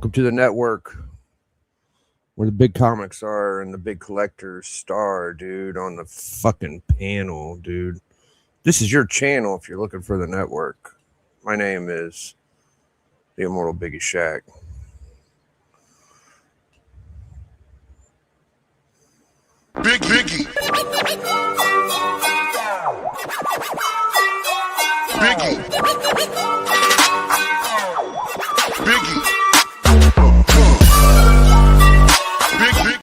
Welcome to the network where the big comics are and the big collectors star, dude, on the fucking panel, dude. This is your channel if you're looking for the network. My name is the Immortal Biggie Shack. Biggie. Biggie. Biggie. Big.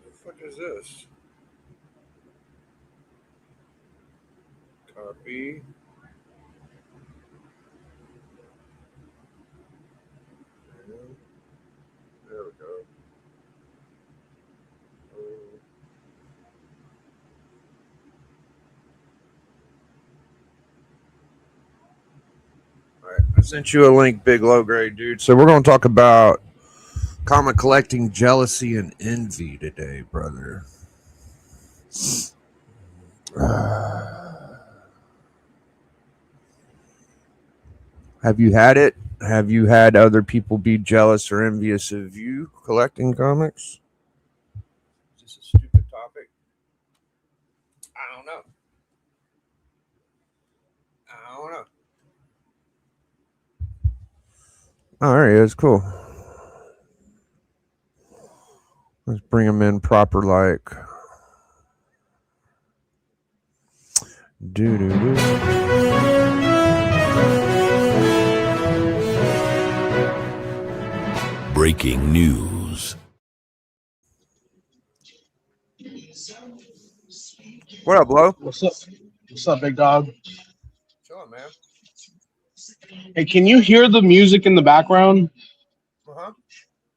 What the fuck is this? Copy. There we go. All right. I sent you a link, big low grade dude. So we're going to talk about comic collecting, jealousy, and envy today, brother. Have you had it? Have you had other people be jealous or envious of you collecting comics? Is this a stupid topic? I don't know. I don't know. Oh, there he is. Cool. Let's bring him in proper like. Do do do. Breaking news. What up, Lo? What's up? What's up, big dog? Chilling, man. Hey, can you hear the music in the background? Uh huh.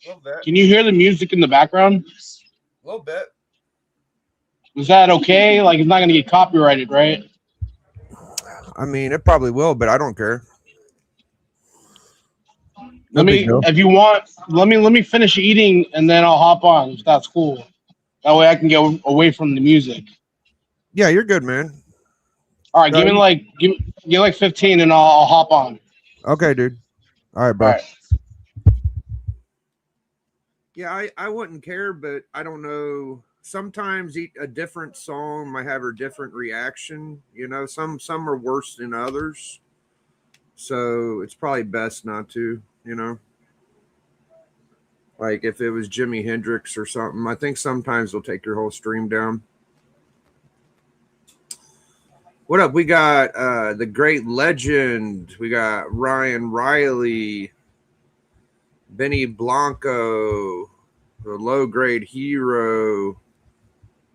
A little bit. Can you hear the music in the background? A little bit. Is that okay? Like, it's not gonna get copyrighted, right? I mean, it probably will, but I don't care. No Let big me, deal. if you want, let me finish eating and then I'll hop on. If that's cool. That way I can get away from the music. Yeah, you're good, man. All right, No, give me like 15 and I'll hop on. okay, dude. All right, All bro. right. Yeah, I wouldn't care, but I don't know. Sometimes a different song might have a different reaction. You know, some are worse than others. So it's probably best not to, you know. Like if it was Jimi Hendrix or something, I think sometimes they'll take your whole stream down. What up? We got the great legend. We got Ryan Riley, Benny Blanco, the low grade hero,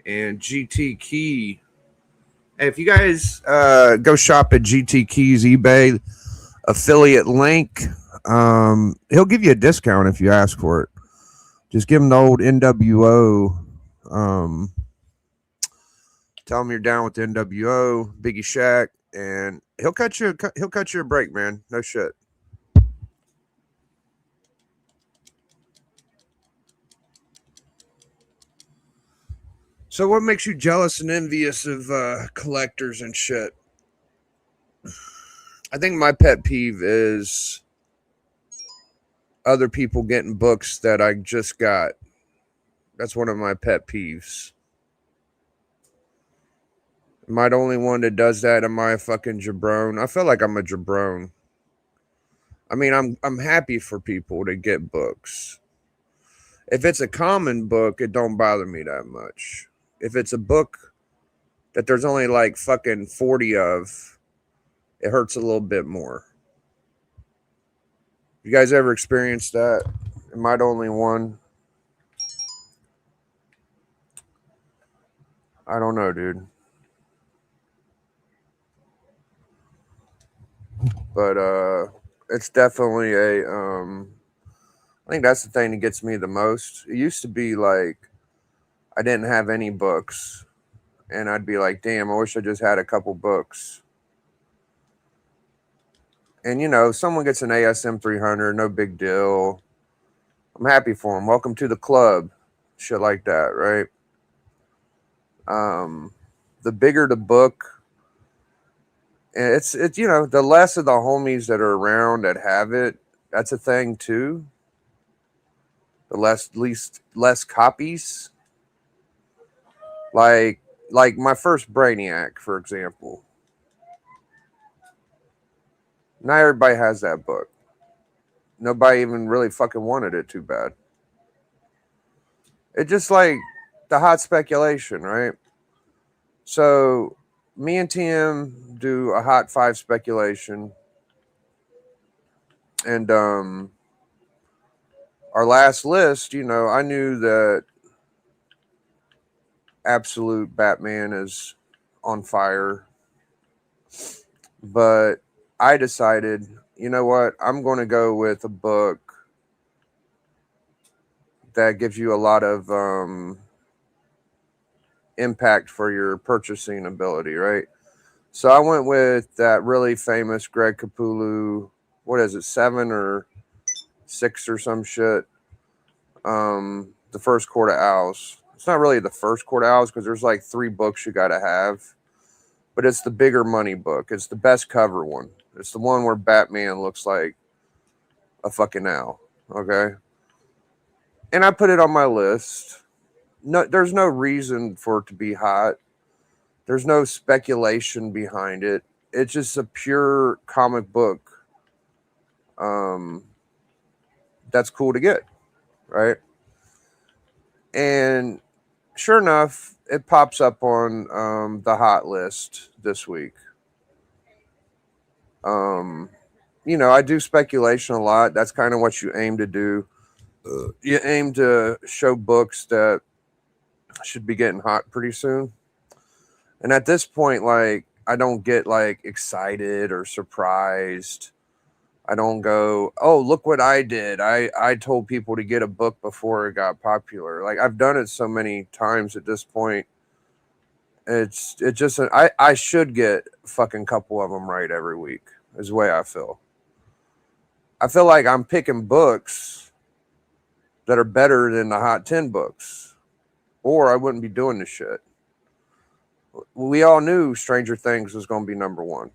and GT Key. Hey, if you guys go shop at GT Key's eBay affiliate link, he'll give you a discount if you ask for it. Just give him the old NWO. Tell him you're down with the NWO, Biggie Shack, and he'll cut you a break, man. No shit. So what makes you jealous and envious of collectors and shit? I think my pet peeve is other people getting books that I just got. That's one of my pet peeves. Am I the only one that does that? Am I a fucking jabron? I feel like I'm a jabron. I mean, I'm happy for people to get books. If it's a common book, it don't bother me that much. If it's a book that there's only like fucking 40 of, it hurts a little bit more. You guys ever experienced that? Am I the only one? I don't know, dude. But it's definitely a I think that's the thing that gets me the most. It used to be like I didn't have any books and I'd be like, damn, I wish I just had a couple books. And you know, someone gets an ASM 300, no big deal. I'm happy for them. Welcome to the club. Shit like that, right? The bigger the book, and it's you know, the less of the homies that are around that have it. That's a thing too. The less copies. Like my first Brainiac, for example. Not everybody has that book. Nobody even really fucking wanted it too bad. It just like the hot speculation, right? So me and TM do a hot 5 speculation. And our last list, you know, I knew that Absolute Batman is on fire. But I decided, you know what? I'm going to go with a book that gives you a lot of impact for your purchasing ability, right? So I went with that really famous Greg Capullo. What is it, 7 or 6 or some shit? The First Court of Owls. It's not really the First Court of Owls because there's like 3 books you got to have, but it's the bigger money book. It's the best cover one. It's the one where Batman looks like a fucking owl. Okay, and I put it on my list. No, there's no reason for it to be hot. There's no speculation behind it. It's just a pure comic book. That's cool to get, right? And sure enough, it pops up on the hot list this week. I do speculation a lot. That's kind of what you aim to do. You aim to show books that should be getting hot pretty soon. And at this point, like, I don't get like excited or surprised. I don't go, oh, look what I did. I told people to get a book before it got popular. Like, I've done it so many times at this point. I should get a fucking couple of them right every week is the way I feel. I feel like I'm picking books that are better than the Hot 10 books, or I wouldn't be doing this shit. We all knew Stranger Things was going to be number 1.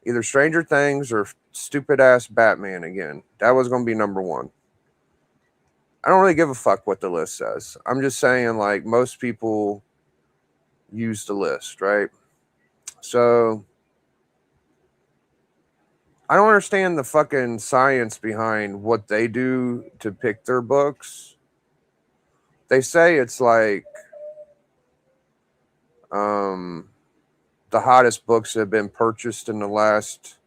Either Stranger Things or stupid ass Batman again. That was going to be number 1. I don't really give a fuck what the list says. I'm just saying, like, most people use the list, right? So I don't understand the fucking science behind what they do to pick their books. They say it's like the hottest books have been purchased in the last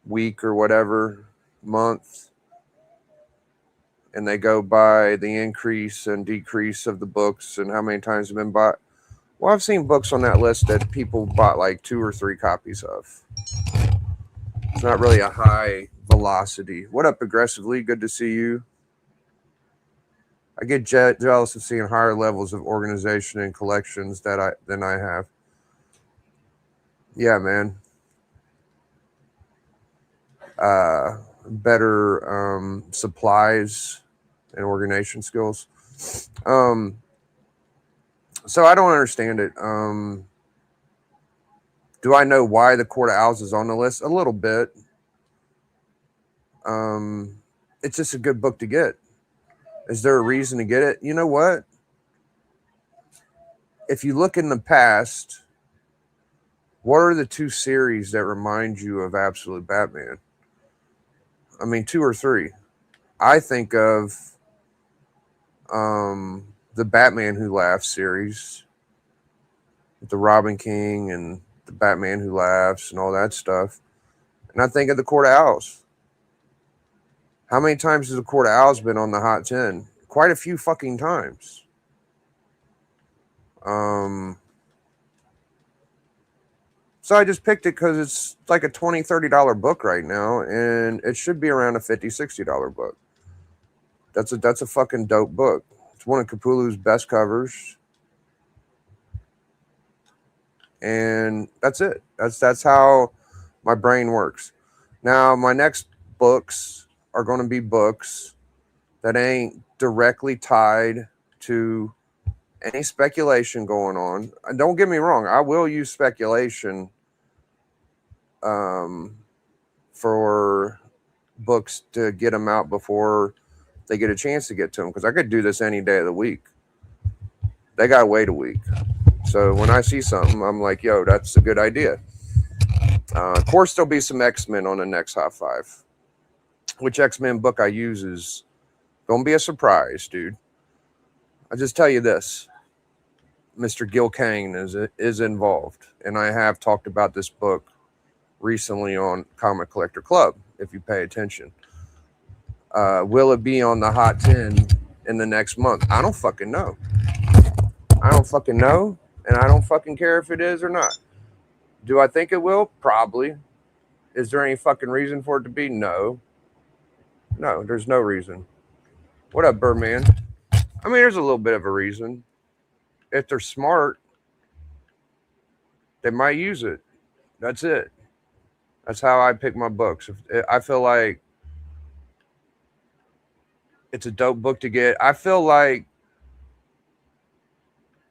week or whatever month, and they go by the increase and decrease of the books and how many times have been bought. Well, I've seen books on that list that people bought like 2 or 3 copies of. It's not really a high velocity. What up, Aggressively? Good to see you. I get jealous of seeing higher levels of organization and collections than I have. Yeah, man. Better supplies and organization skills. So I don't understand it. Do I know why the Court of Owls is on the list? A little bit. It's just a good book to get. Is there a reason to get it? You know what? If you look in the past, what are the 2 series that remind you of Absolute Batman? I mean, 2 or 3. I think of the Batman Who Laughs series, the Robin King and the Batman Who Laughs and all that stuff. And I think of the Court of Owls. How many times has the Court of Owls been on the Hot 10? Quite a few fucking times. So I just picked it because it's like a $20, $30 book right now, and it should be around a $50, $60 book. That's a fucking dope book. It's one of Capullo's best covers. And that's it. That's how my brain works. Now, my next books are going to be books that ain't directly tied to any speculation going on. And don't get me wrong, I will use speculation for books to get them out before they get a chance to get to them, because I could do this any day of the week. They got to wait a week. So when I see something, I'm like, yo, that's a good idea. Of course, there'll be some X-Men on the next Hot 5. Which X-Men book I use is going to be a surprise, dude. I'll just tell you this. Mr. Gil Kane is involved, and I have talked about this book recently on Comic Collector Club, if you pay attention. Will it be on the Hot 10 in the next month? I don't fucking know. I don't fucking know, and I don't fucking care if it is or not. Do I think it will? Probably. Is there any fucking reason for it to be? No. No, there's no reason. What up, Birdman? I mean, there's a little bit of a reason. If they're smart, they might use it. That's it. That's how I pick my books. I feel like it's a dope book to get. I feel like,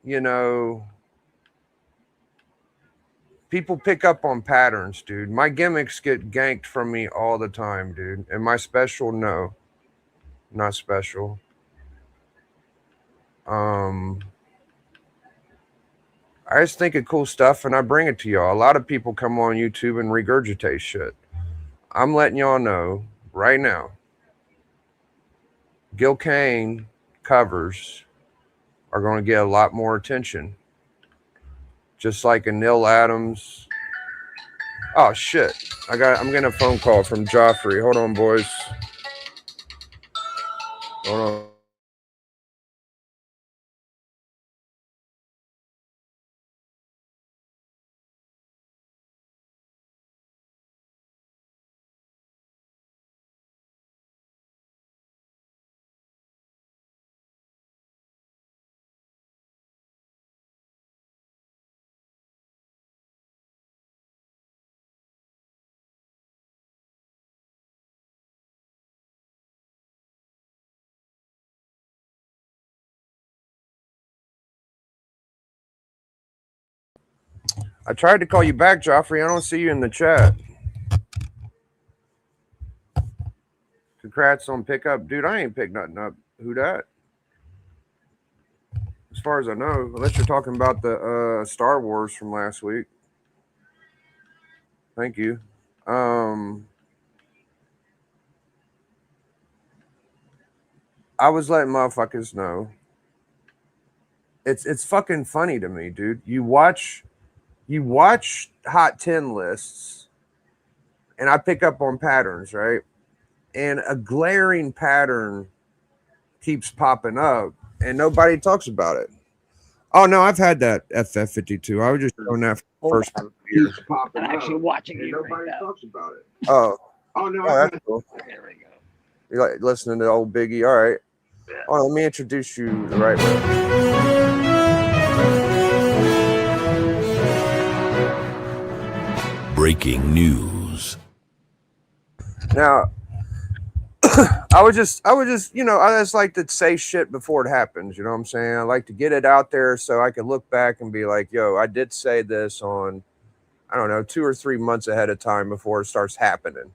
you know, people pick up on patterns, dude. My gimmicks get ganked from me all the time, dude. And my special, no, not special. I just think of cool stuff and I bring it to y'all. A lot of people come on YouTube and regurgitate shit. I'm letting y'all know right now. Gil Kane covers are going to get a lot more attention. Just like a Neil Adams. Oh shit. I'm getting a phone call from Joffrey. Hold on, boys. Hold on. I tried to call you back, Joffrey. I don't see you in the chat. Congrats on pickup. Dude, I ain't picked nothing up. Who that? As far as I know, unless you're talking about the Star Wars from last week. Thank you. I was letting motherfuckers know. It's fucking funny to me, dude. You watch Hot 10 lists, and I pick up on patterns, right? And a glaring pattern keeps popping up, and nobody talks about it. Oh no, I've had that FF52. I was just showing that for the first years. I'm actually watching you Nobody right now. talks about it. Oh no, that's cool. There we go. You like listening to old Biggie? All right. Oh, let me introduce you the right way. Breaking news. Now, I would just, you know, I just like to say shit before it happens. You know what I'm saying? I like to get it out there so I can look back and be like, yo, I did say this on, I don't know, 2 or 3 months ahead of time before it starts happening.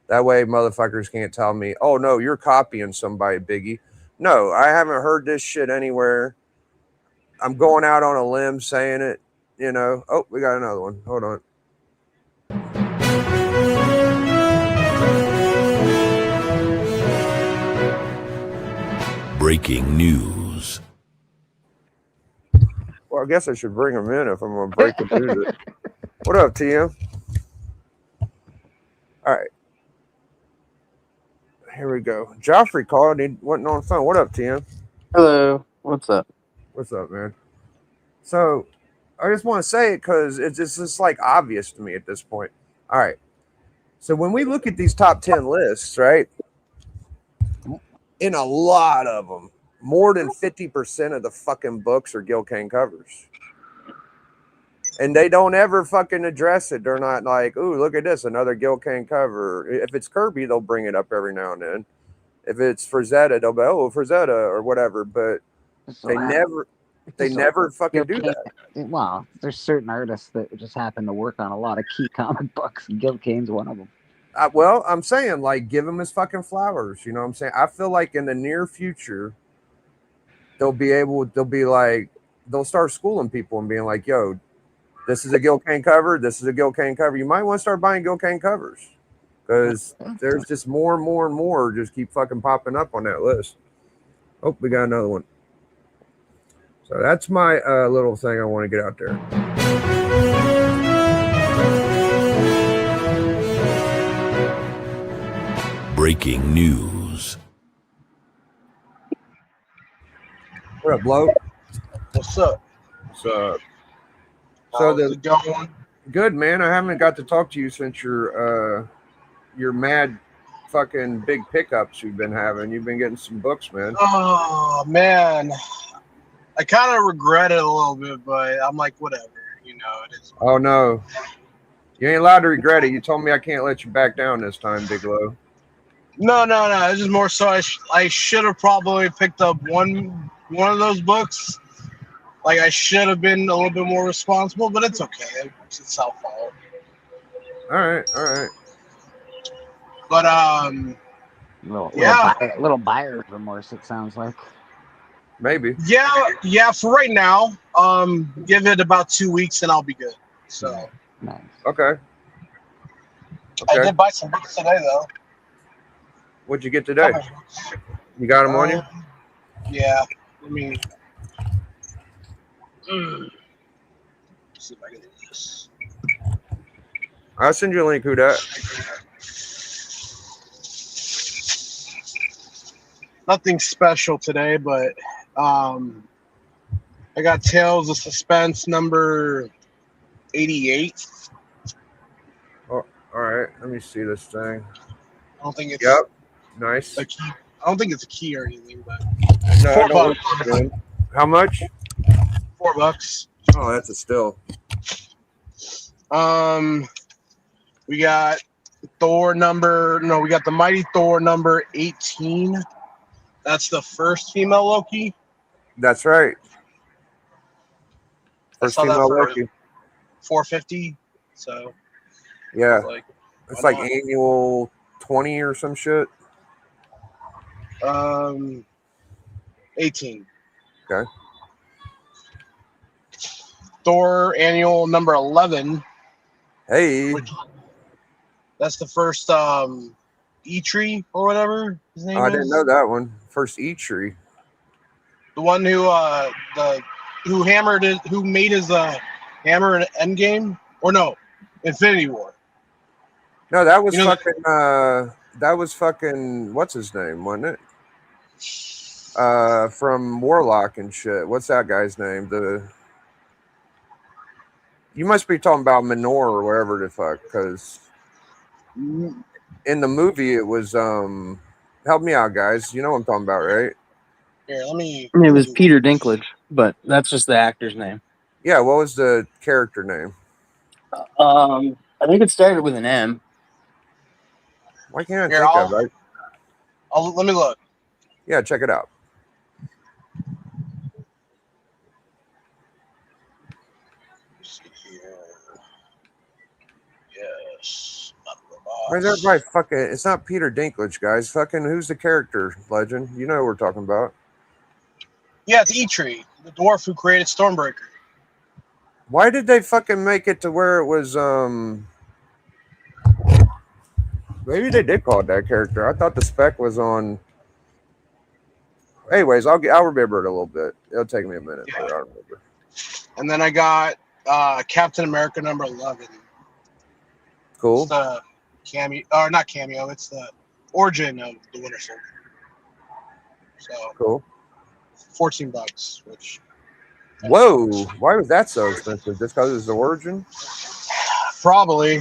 That way motherfuckers can't tell me, oh, no, you're copying somebody, Biggie. No, I haven't heard this shit anywhere. I'm going out on a limb saying it, you know. Oh, we got another one. Hold on. Breaking news. Well, I guess I should bring him in if I'm going to break the news. What up, TM? All right. Here we go. Joffrey called. He wasn't on the phone. What up, TM? Hello. What's up? What's up, man? So I just want to say it because it's just like obvious to me at this point. All right. So when we look at these top 10 lists, right, in a lot of them, more than 50% of the fucking books are Gil Kane covers. And they don't ever fucking address it. They're not like, ooh, look at this, another Gil Kane cover. If it's Kirby, they'll bring it up every now and then. If it's Frazetta, they'll be, oh, Frazetta or whatever. But they never fucking do that. Well, there's certain artists that just happen to work on a lot of key comic books, and Gil Kane's one of them. Well, I'm saying, like, give him his fucking flowers. You know what I'm saying? I feel like in the near future, they'll start schooling people and being like, yo, this is a Gil Kane cover. This is a Gil Kane cover. You might want to start buying Gil Kane covers because there's just more and more and more just keep fucking popping up on that list. Oh, we got another one. So that's my little thing I want to get out there. Breaking news. What up, bloke? What's up? What's up? So how's it going? Good, man. I haven't got to talk to you since your mad fucking big pickups you've been having. You've been getting some books, man. Oh man, I kind of regret it a little bit, but I'm like, whatever, you know. It is. Oh no, you ain't allowed to regret it. You told me I can't let you back down this time, Big Low. No. It's just more so I should have probably picked up one of those books. Like I should have been a little bit more responsible, but it's okay. It's self-fault. All right. But yeah, little buyer's remorse. It sounds like. Maybe. yeah. For right now, give it about 2 weeks and I'll be good. So Nice. Okay. I did buy some books today though. What'd you get today? You got them on you? Yeah. I mean, see if I can do this. I'll send you a link. Who that? Nothing special today, but I got Tales of Suspense number 88. Oh, all right. Let me see this thing. I don't think it's Yep. Nice. a key. I don't think it's a key or anything, but No, $4. I know what you're doing. How much? $4. Oh, that's a still. We got we got the Mighty Thor number 18. That's the first female Loki. That's right. I First saw that female for Loki. $4.50. So Yeah. like It's why like not? annual 20 or some shit. 18. Okay. Thor annual number 11. Hey. That's the first E-Tree or whatever his name I is. didn't know that one. First E tree. The one who who made his hammer in Endgame, or no, Infinity War. No, that was You know fucking that was fucking what's his name, wasn't it? From Warlock and shit. What's that guy's name? You must be talking about Minor or wherever the fuck, because in the movie it was help me out, guys. You know what I'm talking about, right? Here, let me. It was Peter Dinklage, but that's just the actor's name. Yeah, what was the character name? I think it started with an M. Why can't I Here, think of it? let me look. Yeah, check it out. Let's see here. Yes. Where's everybody fucking? It's not Peter Dinklage, guys. Fucking who's the character, Legend? You know who we're talking about. Yeah, it's E-Tree, the dwarf who created Stormbreaker. Why did they fucking make it to where it was maybe they did call it that character. I thought the spec was on. Anyways, I'll remember it a little bit. It'll take me a minute, Yeah. but I'll remember. And then I got Captain America number 11. Cool. It's the cameo, or not cameo. It's the origin of the Winter Soldier. So Cool. $14, which. Whoa! Why was that so expensive? Just because it's the origin? Probably.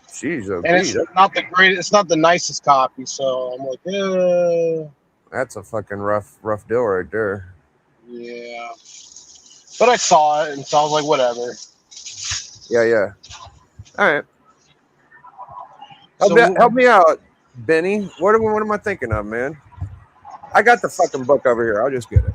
Jeez, oh, And it's not the greatest. It's not the nicest copy. So I'm like, that's a fucking rough deal right there. yeah. But I saw it, and so I was like, whatever. Yeah. All right. So, Help me out, Benny. What am I thinking of, man? I got the fucking book over here. I'll just get it.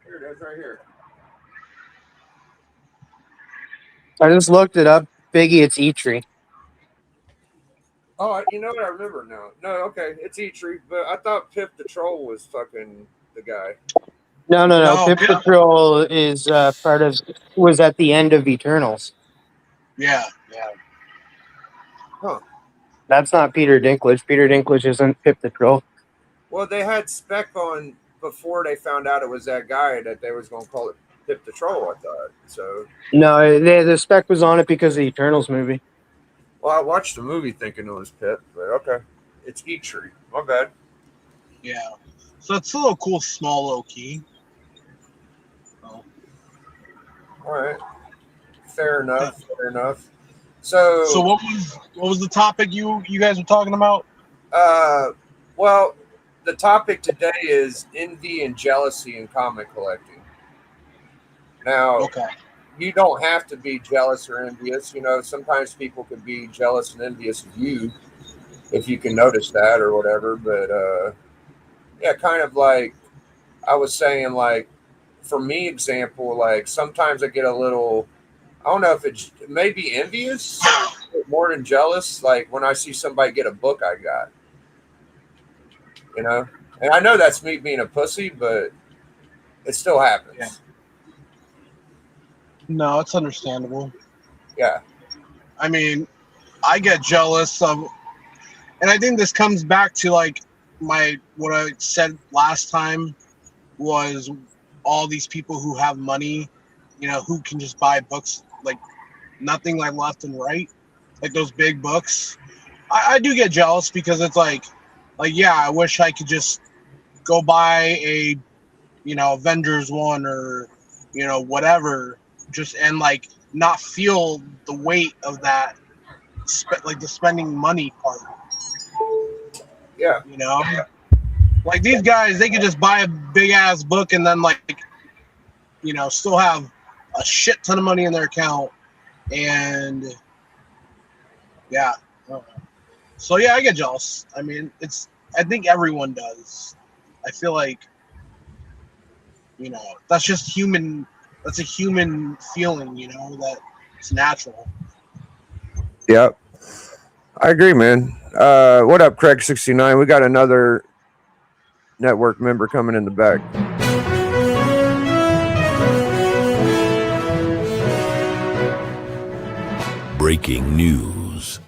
Here it is, right here. I just looked it up. Biggie, it's E-Tree. Oh, you know what? I remember now. No, okay, it's E-Tree, but I thought Pip the Troll was fucking the guy. No. No, Pip yeah. Patrol is was at the end of Eternals. yeah. Huh. That's not Peter Dinklage. Peter Dinklage isn't Pip the Troll. Well, they had spec on before they found out it was that guy that they was going to call it Pip the Troll, I thought. So, No, the spec was on it because of the Eternals movie. well, I watched the movie thinking it was Pip, but okay. It's Eitri. My bad. Yeah. So it's a little cool, small, low key. So, All right. Fair enough. Fair enough. So what was the topic you guys were talking about? Well, the topic today is envy and jealousy in comic collecting. Now, Okay. you don't have to be jealous or envious. You know, sometimes people can be jealous and envious of you if you can notice that or whatever. But yeah, kind of like I was saying, like for me, example, like sometimes I get a little, I don't know if it's maybe envious more than jealous. Like when I see somebody get a book I got, you know, and I know that's me being a pussy, but it still happens. Yeah. No, it's understandable. Yeah. I mean, I get jealous of, and I think this comes back to like what I said last time was all these people who have money, you know, who can just buy books like nothing like left and right, like those big books. I do get jealous because it's like yeah, I wish I could just go buy a, you know, Avengers 1 or, you know, whatever, just and like not feel the weight of that, like the spending money part. Yeah. You know, like these guys, they could just buy a big ass book and then like, you know, still have a shit ton of money in their account, and yeah. So yeah, I get jealous. I mean, I think everyone does. I feel like, you know, that's just human. That's a human feeling, you know, that it's natural. Yep. I agree, man. What up, Craig69? We got another network member coming in the back. Breaking news.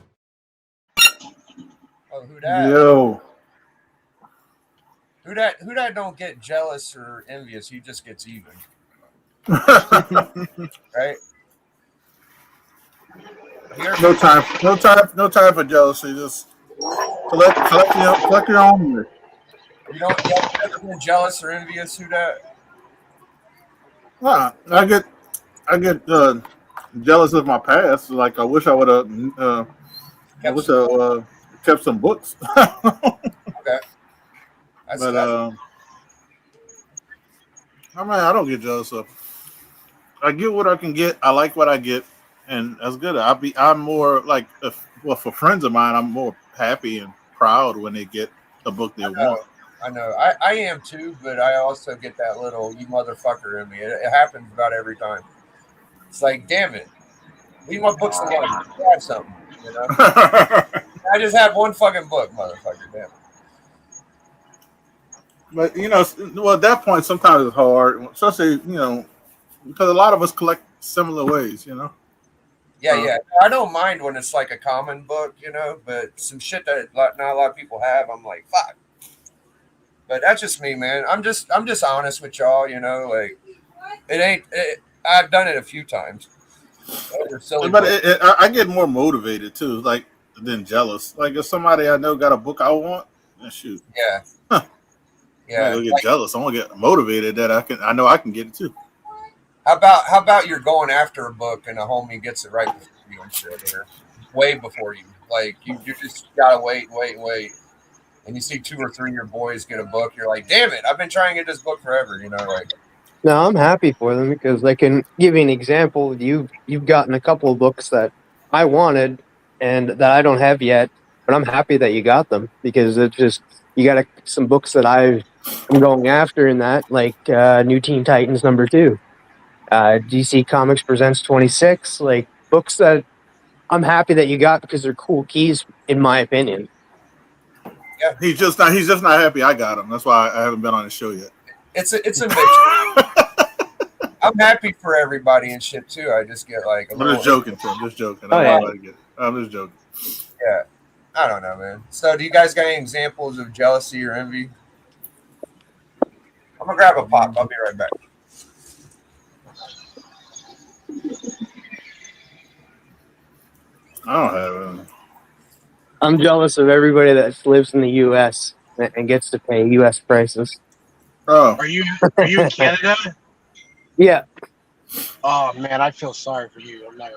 Oh, who that? Yo, Who that don't get jealous or envious? He just gets even, right? no time for jealousy. Just collect your own. You don't ever been jealous or envious? Who that? I get jealous of my past. Like I wish I would have. Kept some books. Okay. But I don't get jealous of. I get what I can get. I like what I get, and that's good. I'm more like for friends of mine, I'm more happy and proud when they get a book they want. I know. I am too, but I also get that little you motherfucker in me. It happens about every time. It's like, damn it. Leave my books alone. Have something, you know? I just have one fucking book, motherfucker. Damn it. But you know, well, at that point, sometimes it's hard, especially you know, because a lot of us collect similar ways, you know. Yeah. I don't mind when it's like a common book, you know, but some shit that not a lot of people have, I'm like, fuck. But that's just me, man. I'm just honest with y'all, you know. Like, it ain't. I've done it a few times. But I get more motivated too, like than jealous. Like if somebody I know got a book I want, then shoot. Yeah. Yeah. I go get jealous. I want to get motivated that I know I can get it too. How about you're going after a book and a homie gets it right before you and shit, or way before you. Like you just gotta wait. And you see 2 or 3 of your boys get a book, you're like, damn it, I've been trying to get this book forever, you know, like. No, I'm happy for them because I can give you an example. You've gotten a couple of books that I wanted and that I don't have yet, but I'm happy that you got them because it's just you got some books that I'm going after in that, like New Teen Titans #2, DC Comics Presents 26, like books that I'm happy that you got because they're cool keys, in my opinion. Yeah, he's just not happy I got him. That's why I haven't been on the show yet. It's a mix. I'm happy for everybody and shit too. I just get like I'm just joking, Tim. Just joking. Oh, yeah. I'm just joking. Yeah. I don't know, man. So, do you guys got any examples of jealousy or envy? I'm gonna grab a pop. I'll be right back. I don't have any. I'm jealous of everybody that lives in the U.S. and gets to pay U.S. prices. Oh, Are you in Canada? Yeah. Oh man, I feel sorry for you. I'm not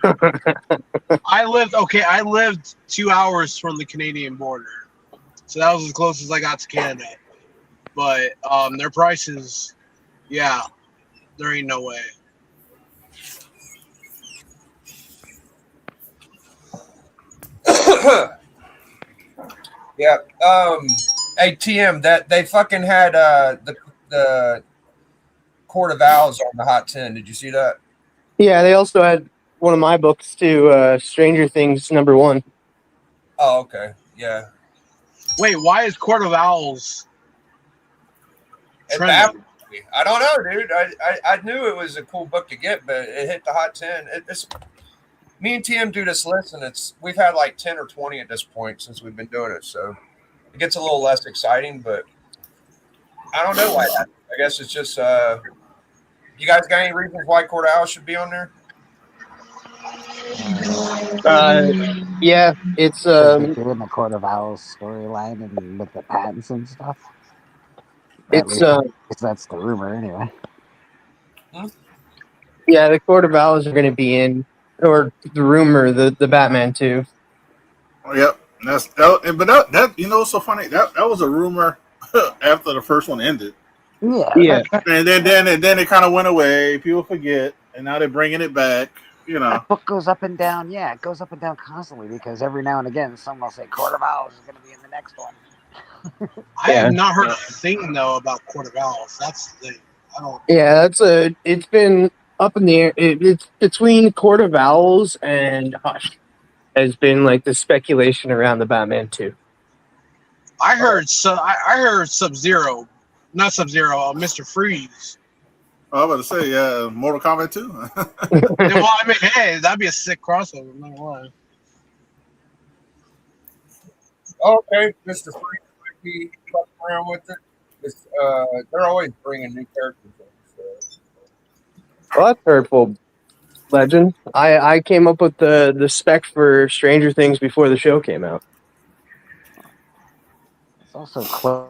gonna lie. I lived 2 hours from the Canadian border, so that was as close as I got to Canada. But their prices, yeah, there ain't no way. Yeah. Hey, TM, that they fucking had the Court of Owls on the Hot 10. Did you see that? Yeah, they also had one of my books too, Stranger Things #1. Oh, okay. Yeah. Wait, why is Court of Owls It trending? baffled me. I don't know, dude. I knew it was a cool book to get, but it hit the Hot 10. Me and TM do this list, and we've had like 10 or 20 at this point since we've been doing it. So it gets a little less exciting, but I don't know why. I guess it's just you guys got any reasons why Court of Owls should be on there? Yeah, it's They're doing the Court of Owls storyline and with the patents and stuff. At it's least that's the rumor, anyway. yeah, the Court of Owls are going to be in, or the rumor, the Batman 2. yep. That you know, it's so funny. That was a rumor after the first one ended, Yeah. and then it kind of went away. People forget, and now they're bringing it back. You know, That book goes up and down. Yeah, it goes up and down constantly because every now and again someone will say Court of Owls is going to be in the next one. I have not heard a thing though about Court of Owls. That's the thing. I don't. Yeah, it's been up in the air. It's between Court of Owls and Hush has been like the speculation around the Batman 2. I heard I heard Sub-Zero, not Sub-Zero, Mr. Freeze. I was about to say, yeah, Mortal Kombat 2. Well, I mean, hey, that'd be a sick crossover. I'm not gonna lie. Okay, Mr. Freak might be fucking around with it. They're always bringing new characters in. So. Well, that's hurtful, Legend. I came up with the spec for Stranger Things before the show came out. It's also close.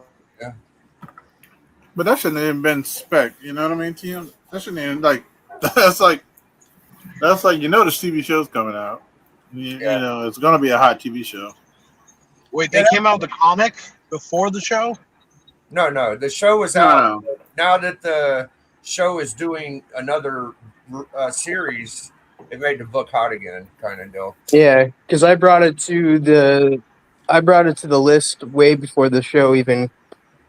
But that shouldn't have been spec. You know what I mean, Tim? That shouldn't even that's like you know the TV show's coming out. You know it's gonna be a hot TV show. Wait, they came out with the comic before the show? No, the show is out. Now that the show is doing another series, it made the book hot again, kind of deal. Yeah, because I brought it to the list way before the show even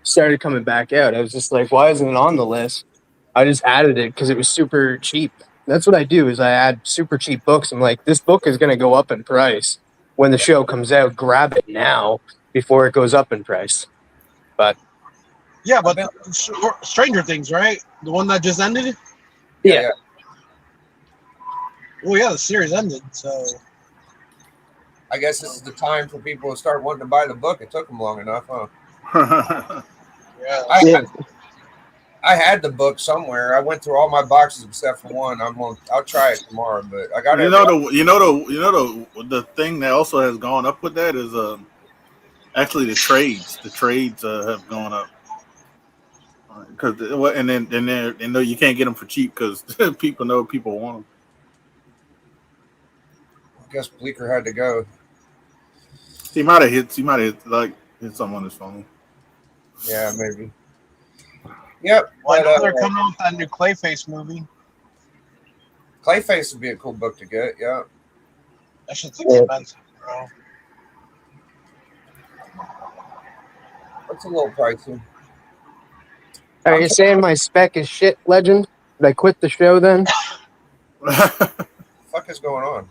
started coming back out. I was just like, why isn't it on the list? I just added it because it was super cheap. That's what I do is I add super cheap books. I'm like, this book is going to go up in price when the show comes out. Grab it now before it goes up in price. But yeah, but Stranger Things, right? The one that just ended? Yeah. Well, yeah, the series ended, so I guess this is the time for people to start wanting to buy the book. It took them long enough, huh? yeah. I had the book somewhere. I went through all my boxes except for one. I'll try it tomorrow, but I got it. The thing that also has gone up with that is actually the trades. The trades have gone up because and then you can't get them for cheap because people know people want them. I guess Bleeker had to go. He might have hit something on his phone. Yeah, maybe. Yep. Well, I know they're coming out with that new Clayface movie. Clayface would be a cool book to get, yeah. That shit's expensive, bro. It's a little pricey. Are you saying my spec is shit, Legend? Did I quit the show then? What the fuck is going on?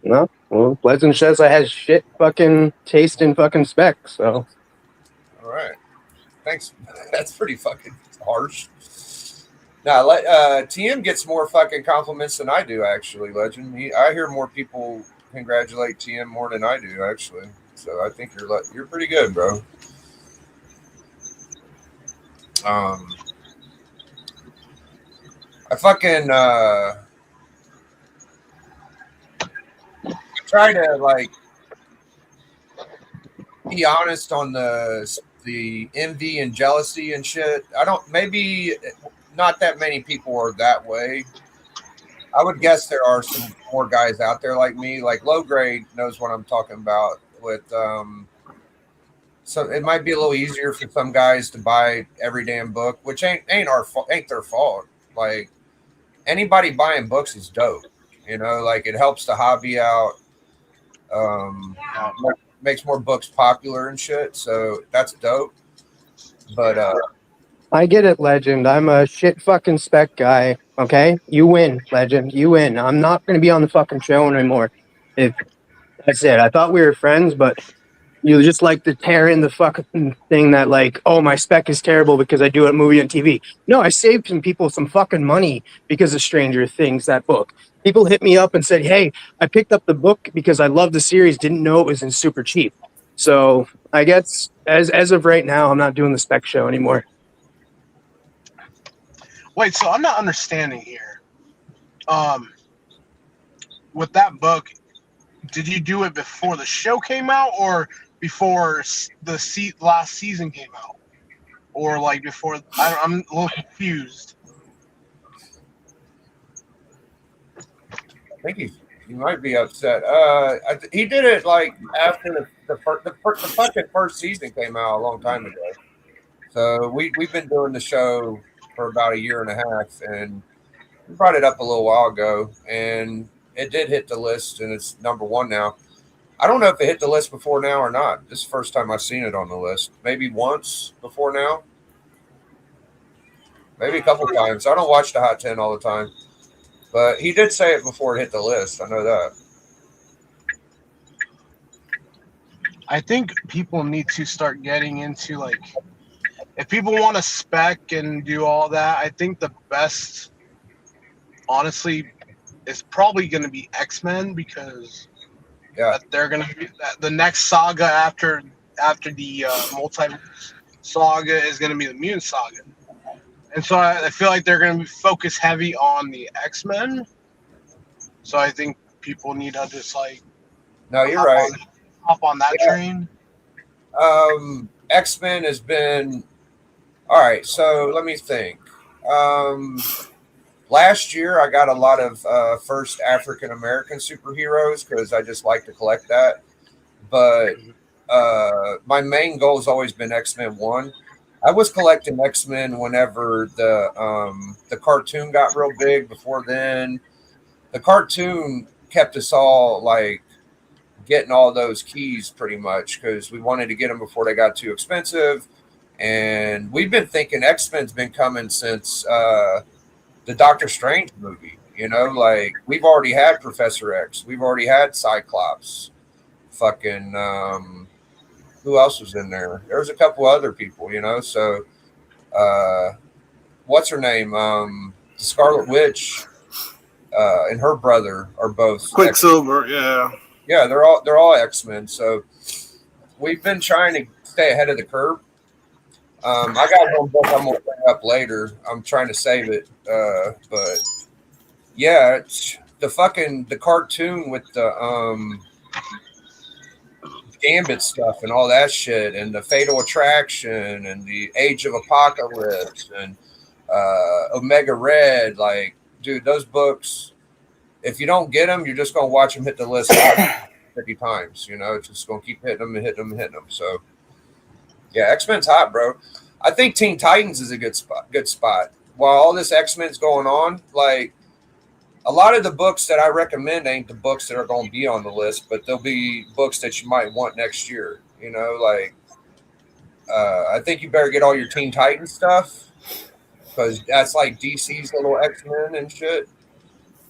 No. Well, Legend says I had shit fucking taste in fucking spec, so. All right. Thanks. That's pretty fucking harsh. Now, TM gets more fucking compliments than I do, actually, Legend. I hear more people congratulate TM more than I do, actually. So I think you're pretty good, bro. I fucking try to like be honest on the envy and jealousy and shit. I don't. Maybe not that many people are that way. I would guess there are some more guys out there like me. Like low grade knows what I'm talking about. With so it might be a little easier for some guys to buy every damn book, which ain't their fault. Like anybody buying books is dope. You know, like it helps the hobby out. Makes more books popular and shit. So that's dope. But I get it, Legend. I'm a shit fucking spec guy. Okay, you win, Legend. You win. I'm not gonna be on the fucking show anymore. If that's it, I thought we were friends, but you just like to tear in the fucking thing that like, oh, my spec is terrible because I do a movie on TV. No, I saved some people some fucking money because of Stranger Things, that book. People hit me up and said, hey, I picked up the book because I love the series, didn't know it was in super cheap. So I guess as of right now, I'm not doing the spec show anymore. Wait, so I'm not understanding here. With that book, did you do it before the show came out, or before the last season came out, or like before? I'm a little confused. I think he might be upset. He did it like after the fucking first season came out a long time ago. So we've been doing the show for about a year and a half, and we brought it up a little while ago, and it did hit the list, and it's number one now. I don't know if it hit the list before now or not. This is the first time I've seen it on the list. Maybe once before now. Maybe a couple times. I don't watch the Hot 10 all the time. But he did say it before it hit the list. I know that. I think people need to start getting into like, if people want to spec and do all that, I think the best, honestly, is probably going to be X-Men, because they're going to be the next saga after the multiverse saga is going to be the Mutant Saga. And so I feel like they're going to be focused heavy on the X-Men. So I think people need to just like, no, you're right. Hop on that train. X-Men has been all right. So let me think. Last year I got a lot of first African American superheroes because I just like to collect that. But my main goal has always been X-Men 1. I was collecting X-Men whenever the cartoon got real big. Before then, the cartoon kept us all like getting all those keys pretty much because we wanted to get them before they got too expensive. And we've been thinking X-Men's been coming since the Doctor Strange movie. You know, like we've already had Professor X, we've already had Cyclops, fucking. Who else was in there? There was a couple other people, you know. So, what's her name? The Scarlet Witch and her brother are both Quicksilver. X-Men. Yeah, they're all X-Men. So we've been trying to stay ahead of the curve. I got one book I'm gonna bring up later. I'm trying to save it, but yeah, it's the cartoon with the Gambit stuff and all that shit, and the Fatal Attraction and the Age of Apocalypse and Omega Red. Like, dude, those books, if you don't get them, you're just gonna watch them hit the list 50 times. You know, it's just gonna keep hitting them and hitting them and hitting them. So, yeah, X-Men's hot, bro. I think Teen Titans is a good spot. While all this X-Men's going on, like, a lot of the books that I recommend ain't the books that are going to be on the list, but they'll be books that you might want next year. You know, like, I think you better get all your Teen Titans stuff because that's like DC's little X-Men and shit.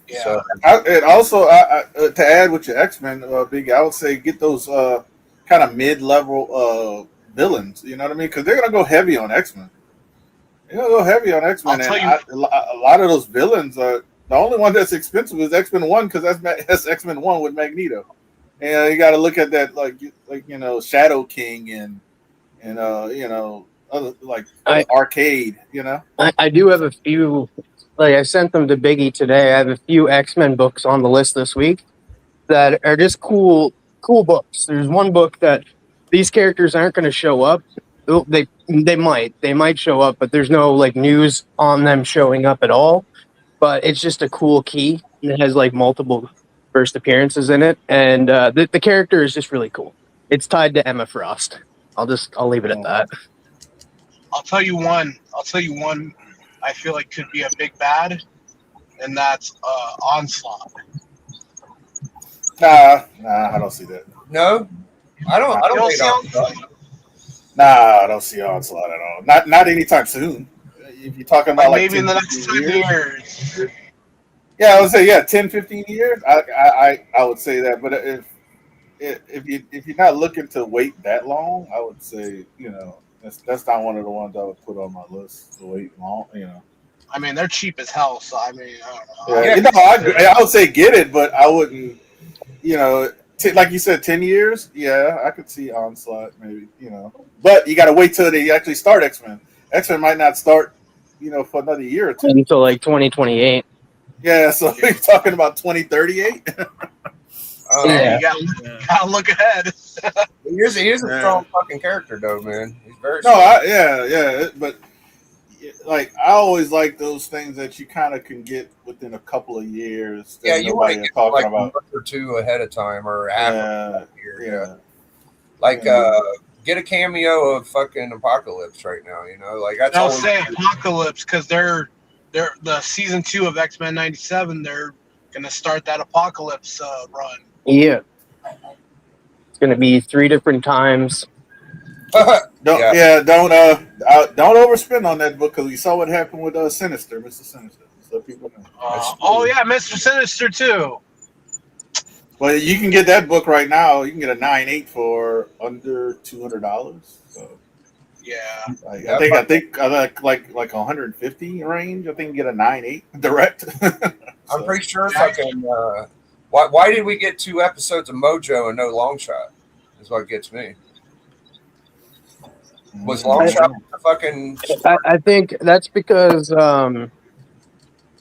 Yeah. So, and also, to add with your X-Men, Biggie, I would say get those kind of mid-level villains. You know what I mean? Because they're going to go heavy on X-Men. They're going to go heavy on X-Men. And a lot of those villains are The only one that's expensive is X-Men 1 because that's X-Men 1 with Magneto. And you got to look at that like Shadow King and other like Arcade. I do have a few. Like I sent them to Biggie today. I have a few X-Men books on the list this week that are just cool books. There's one book that these characters aren't going to show up. They might show up, but there's no like news on them showing up at all. But it's just a cool key. And it has like multiple first appearances in it, and the character is just really cool. It's tied to Emma Frost. I'll leave it at that. I'll tell you one. I feel like could be a big bad, and that's Onslaught. Nah, I don't see that. No, I don't. I You don't don't hate see Onslaught. Nah, I don't see Onslaught at all. Not anytime soon. If you're talking about like maybe in the next 10 years. Yeah, I would say 10, 15 years. I would say that, but if you're not looking to wait that long, I would say that's not one of the ones I would put on my list to wait long. I mean, they're cheap as hell, so I mean, I don't know. Yeah, I would say get it, but I wouldn't. Like you said, 10 years. Yeah, I could see Onslaught maybe. But you got to wait till they actually start X-Men. X-Men might not start, for another year or two until like 2028. Yeah, so you're talking about 2038. You gotta look ahead. He's a strong fucking character, though, man. He's very. But like I always like those things that you kind of can get within a couple of years. Yeah, you want to get talking like about a month or two ahead of time or after a year. Yeah. Like get a cameo of fucking Apocalypse right now. Like that's. I'll say Apocalypse because they're the season 2 of X-Men '97. They're gonna start that Apocalypse run. Yeah, it's gonna be 3 different times. Don't overspend on that book because we saw what happened with Mr. Sinister. So people know. Mr. Sinister too. Well, you can get that book right now. You can get a 9.8 for under $200. So yeah, I think like 150 range. I think you get a 9.8 direct. I'm pretty sure fucking. Why did we get 2 episodes of Mojo and no Longshot? Is what gets me. Was Longshot fucking? I think that's because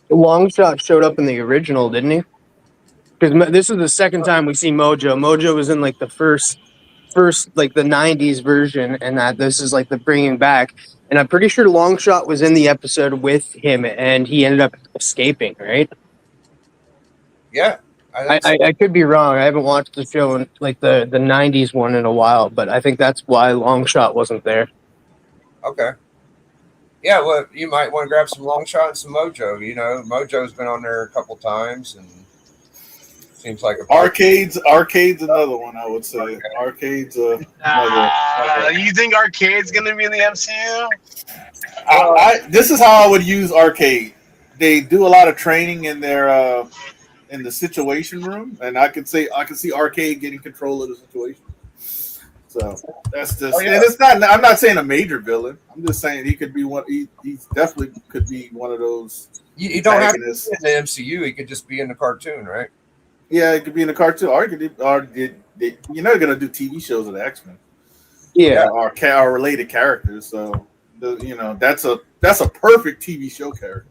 Longshot showed up in the original, didn't he? Because this is the second time we see Mojo. Mojo was in like the first like the 90s version, and that this is like the bringing back. And I'm pretty sure Longshot was in the episode with him, and he ended up escaping, right? Yeah. I could be wrong. I haven't watched the show in like the 90s one in a while, but I think that's why Longshot wasn't there. Okay. Yeah, well, you might want to grab some Longshot and some Mojo. Mojo's been on there a couple times, and seems like Arcade's another one, I would say. Arcade's you think Arcade's gonna be in the MCU? This is how I would use Arcade. They do a lot of training in their in the situation room, and I can see Arcade getting control of the situation. So that's just, and it's not. I'm not saying a major villain. I'm just saying he could be one. He definitely could be one of those. You don't have to be in the MCU. He could just be in the cartoon, right? Yeah, it could be in the cartoon, or you're not gonna do TV shows of the X-Men. Yeah, or related characters. So that's a perfect TV show character.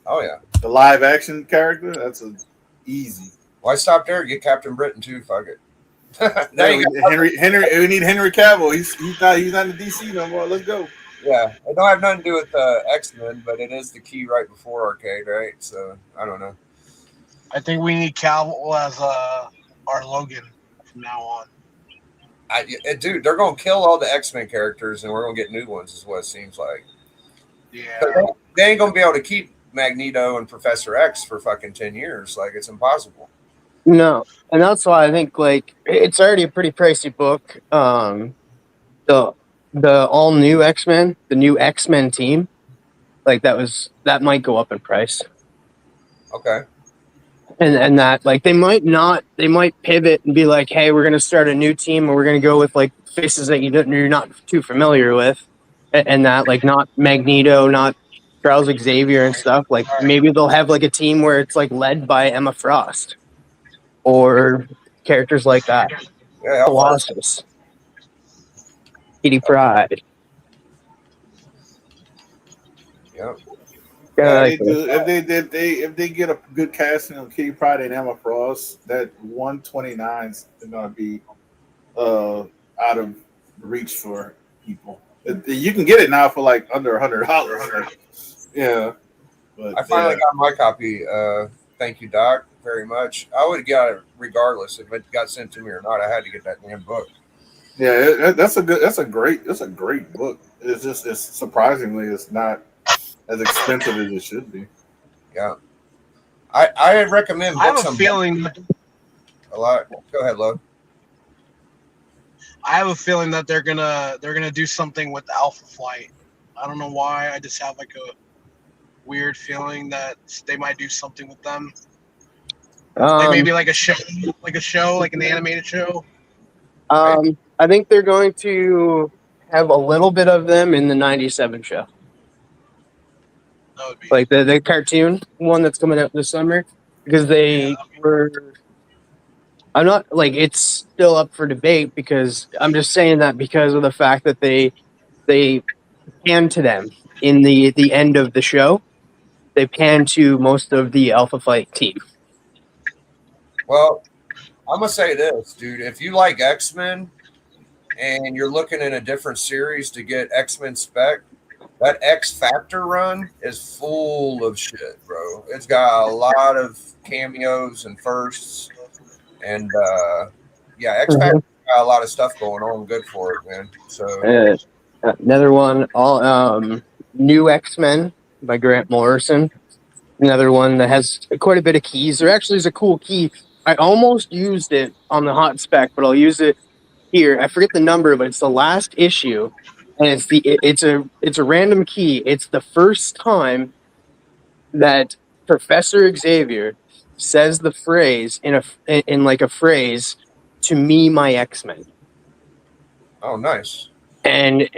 Oh yeah, the live action character. That's easy. Why stop there? Get Captain Britain too. Fuck it. Henry. We need Henry Cavill. He's not in the DC no more. Let's go. Yeah, it don't have nothing to do with X-Men, but it is the key right before Arcade, right? So I don't know. I think we need Cavill as our Logan from now on. Dude, they're gonna kill all the X-Men characters, and we're gonna get new ones. Is what it seems like. Yeah, they ain't gonna be able to keep Magneto and Professor X for fucking 10 years. Like, it's impossible. No, and that's why I think like it's already a pretty pricey book. The all new X-Men, the new X-Men team, like that might go up in price. Okay. And that like they might pivot and be like, hey, we're gonna start a new team and we're gonna go with like faces that you're not too familiar with, and that like not Magneto, not Charles Xavier and stuff. Like maybe they'll have like a team where it's like led by Emma Frost or characters like that. Yeah, Colossus, Kitty Pryde. Yep. Yeah, they do. If they get a good casting of Kitty Pryde and Emma Frost, that 129 is gonna be out of reach for people. You can get it now for like under $100. Yeah, but I finally got my copy. Thank you, Doc, very much. I would have got it regardless if it got sent to me or not. I had to get that damn book. yeah, that's a great book. It's surprisingly it's not as expensive as it should be. Yeah, I recommend I have books a feeling. a lot. Go ahead, Lo. I have a feeling that they're gonna do something with Alpha Flight. I don't know why. I just have like a weird feeling that they might do something with them. Like maybe like a show, like an animated show. I think they're going to have a little bit of them in the '97 show, That would be like the cartoon one that's coming out this summer, because they were. I'm not like it's still up for debate because I'm just saying that because of the fact that they pan to them in the end of the show. They pan to most of the Alpha Flight team. Well, I'm gonna say this, dude. If you like X-Men and you're looking in a different series to get X-Men spec, that X Factor run is full of shit, bro. It's got a lot of cameos and firsts, and yeah, X Factor got a lot of stuff going on. Good for it, man. So Another one, all New X-Men by Grant Morrison. Another one that has quite a bit of keys. There actually is a cool key. I almost used it on the hot spec, but I'll use it here. I forget the number, but it's the last issue, and it's a random key. It's the first time that Professor Xavier says the phrase in like a phrase to me, my X-Men. oh, nice. And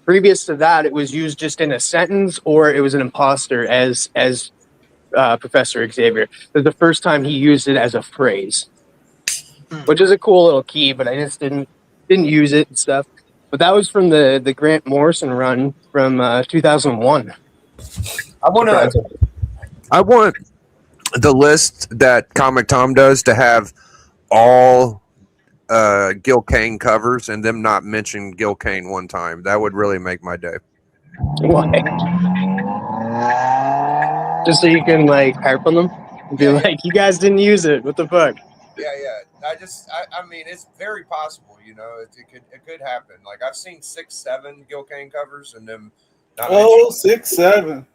previous to that, it was used just in a sentence, or it was an imposter as Professor Xavier. But the first time he used it as a phrase, which is a cool little key, but I just didn't use it and stuff. But that was from the Grant Morrison run from 2001. I want the list that Comic Tom does to have all Gil Kane covers and them not mention Gil Kane one time. That would really make my day. Why? Just so you can like harp on them and be like, "You guys didn't use it. What the fuck?" Yeah. I mean, it's very possible. You know, it could happen. Like I've seen 6, 7 Gil Kane covers and them. Not 6, 7.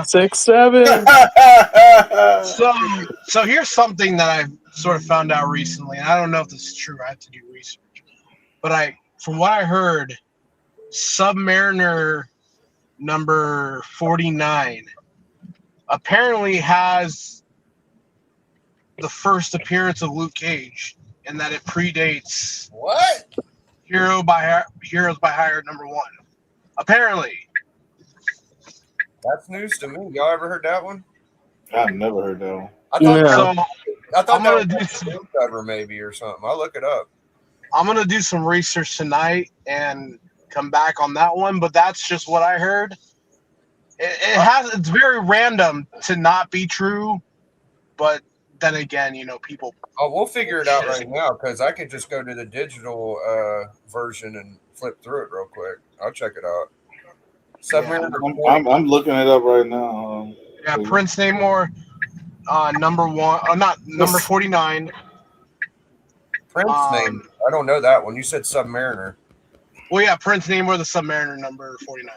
6, 7. So here's something that I've sort of found out recently, and I don't know if this is true. I have to do research, but from what I heard, Submariner number 49 apparently has the first appearance of Luke Cage, and that it predates What? Heroes by Hire number 1. Apparently. That's news to me. Y'all ever heard that one? I've never heard that one. I thought No. I thought I'm that gonna was a cover maybe or something. I'll look it up. I'm gonna do some research tonight and come back on that one, but that's just what I heard. It's very random to not be true, but then again, you know, people. Oh, we'll figure it out right now because I could just go to the digital version and flip through it real quick. I'll check it out. Submariner. I'm looking it up right now. Yeah, Prince Namor, number 1, not number 49. Prince name. I don't know that one. You said Submariner. Well, yeah, Prince Namor, the Submariner, number 49.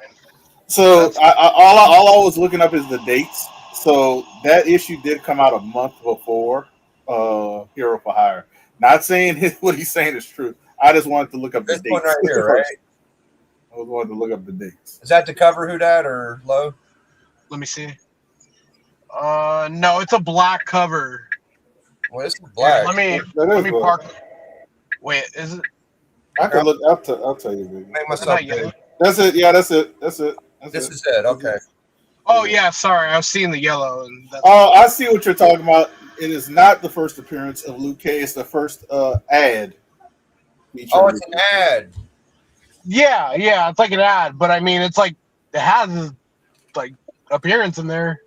So all I was looking up is the dates. So that issue did come out a month before Hero for Hire. Not saying what he's saying is true. I just wanted to look up the This dates. one right here, right? I was wanted to look up the dates. Is that the cover? Who dat or Low? Let me see. No, it's a black cover. Well, it's black. Here, let me park. Wait, is it? I can look. I'll tell you. Baby. Make myself Not yet. That's it. Yeah, that's it. This is it. Okay. Oh yeah, sorry, I was seeing the yellow, and that's Oh, I see what you're talking about. It is not the first appearance of Luke Cage. It's the first ad Oh, featuring it's Luke an Cage. ad. yeah, it's like an ad, but I mean, it's like it has his like appearance in there.